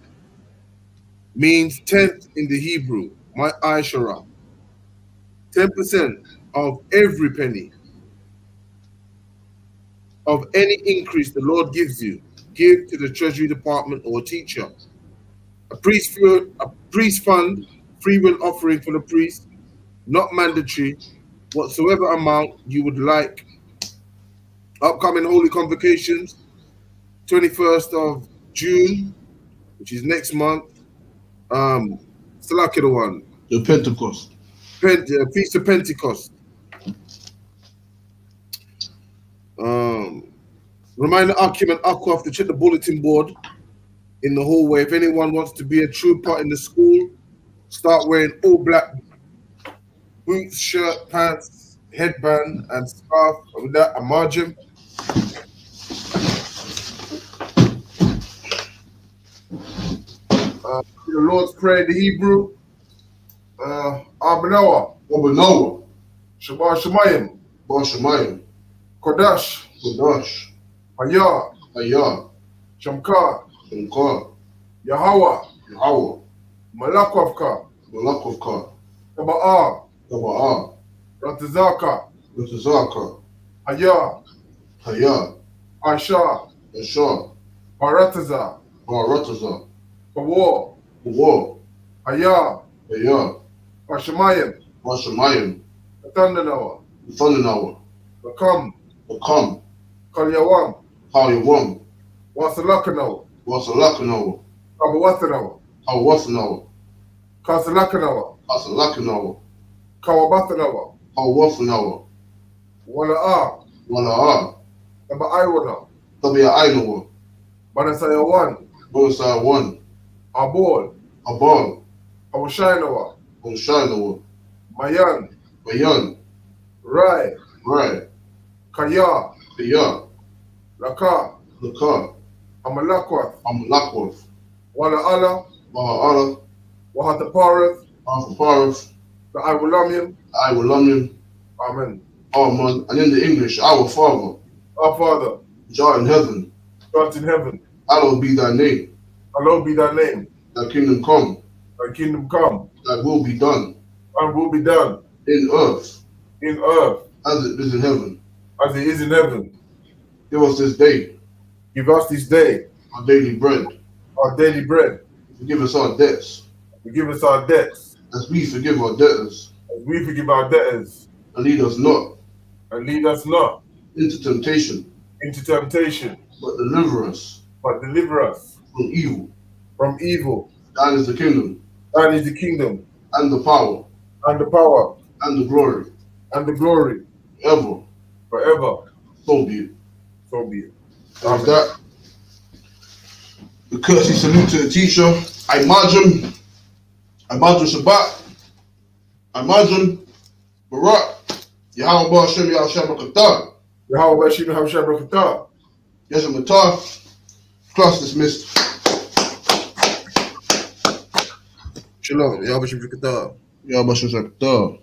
S2: means tenth in the Hebrew, my Aishara. 10% of every penny of any increase the Lord gives you, give to the Treasury Department or teacher. A priest fund, free will offering for the priest, not mandatory, whatsoever amount you would like. Upcoming holy convocations, 21st of June, which is next month. Salaki the one.
S1: The Pentecost.
S2: Feast of Pentecost. Remind the Akim and Akwaf to check the bulletin board in the hallway. If anyone wants to be a true part in the school, start wearing all black boots, shirt, pants, headband, and scarf. With that, a margin. The Lord's Prayer in the Hebrew. Abanawa.
S1: Obanawa.
S2: Shabbat Shemayim.
S1: Bar Shemayim.
S2: Kodash.
S1: Kodash.
S2: Hayah.
S1: Hayah.
S2: Shamkar.
S1: Shankar.
S2: Yahweh.
S1: Yahweh.
S2: Malakovka.
S1: Malakovka.
S2: Taba'ah.
S1: Taba'ah.
S2: Ratazaka.
S1: Ratazaka.
S2: Hayah.
S1: Hayah.
S2: Aisha.
S1: Asha.
S2: Barataza.
S1: Barataza.
S2: Kawar.
S1: Kawar.
S2: Hayah.
S1: Hayah.
S2: Bashamayim.
S1: Bashamayim.
S2: Atandanawa.
S1: Thundanawa.
S2: Bakam.
S1: Bakam.
S2: Kalyawam.
S1: Halyawam.
S2: Wasalakanawa.
S1: Wasalakanawa.
S2: Kabawatanawa.
S1: Hawathanawa.
S2: Kasalakanawa.
S1: Hasalakanawa.
S2: Kawabathanawa.
S1: Hawathanawa.
S2: Wala'a.
S1: Wala'a.
S2: Taba'aywana.
S1: Tabi'a Ainawa.
S2: Banasayawan.
S1: Bonasayawan.
S2: Abol.
S1: Abal.
S2: Awashainawa.
S1: Onshainawa.
S2: Mayan.
S1: Bayan.
S2: Rai.
S1: Rai.
S2: Kaya.
S1: Kaya.
S2: Laka.
S1: Laka.
S2: Amalakwath.
S1: Amalakwath.
S2: Wala'ala.
S1: Baha'ala.
S2: Wahatapareth.
S1: Alphapareth.
S2: The Iwalamium.
S1: Iwalamium.
S2: Amen.
S1: Amen. And in the English, our Father,
S2: Our Father,
S1: which art in heaven,
S2: God in heaven,
S1: hallowed be thy name.
S2: hallowed be thy name.
S1: Thy kingdom come.
S2: Thy kingdom come.
S1: Thy will be done.
S2: And will be done
S1: In earth.
S2: in earth
S1: As it is in heaven.
S2: as it is in heaven.
S1: Give us this day
S2: Give us this day
S1: our daily bread.
S2: our daily bread.
S1: Forgive us our debts,
S2: Forgive us our debts,
S1: as we forgive our debtors.
S2: as we forgive our debtors.
S1: And lead us not
S2: And lead us not
S1: into temptation,
S2: into temptation,
S1: but deliver us
S2: but deliver us
S1: from evil.
S2: from evil.
S1: Thine is the kingdom,
S2: Thine is the kingdom,
S1: and the power,
S2: and the power,
S1: and the glory,
S2: and the glory,
S1: ever.
S2: forever.
S1: So be it.
S2: So be it.
S1: And with that, the courtesy salute to the teacher. I imagine Shabbat. I imagine Barak. Yahweh Ba Hashem Yahweh Barakatah.
S2: Yahweh Bashim Havshah Barakatah.
S1: Yes, I'm a tough. Class dismissed.
S2: Shalom. Yahweh Bashim Barakatah.
S1: Yahweh Ba Hashem Barakatah.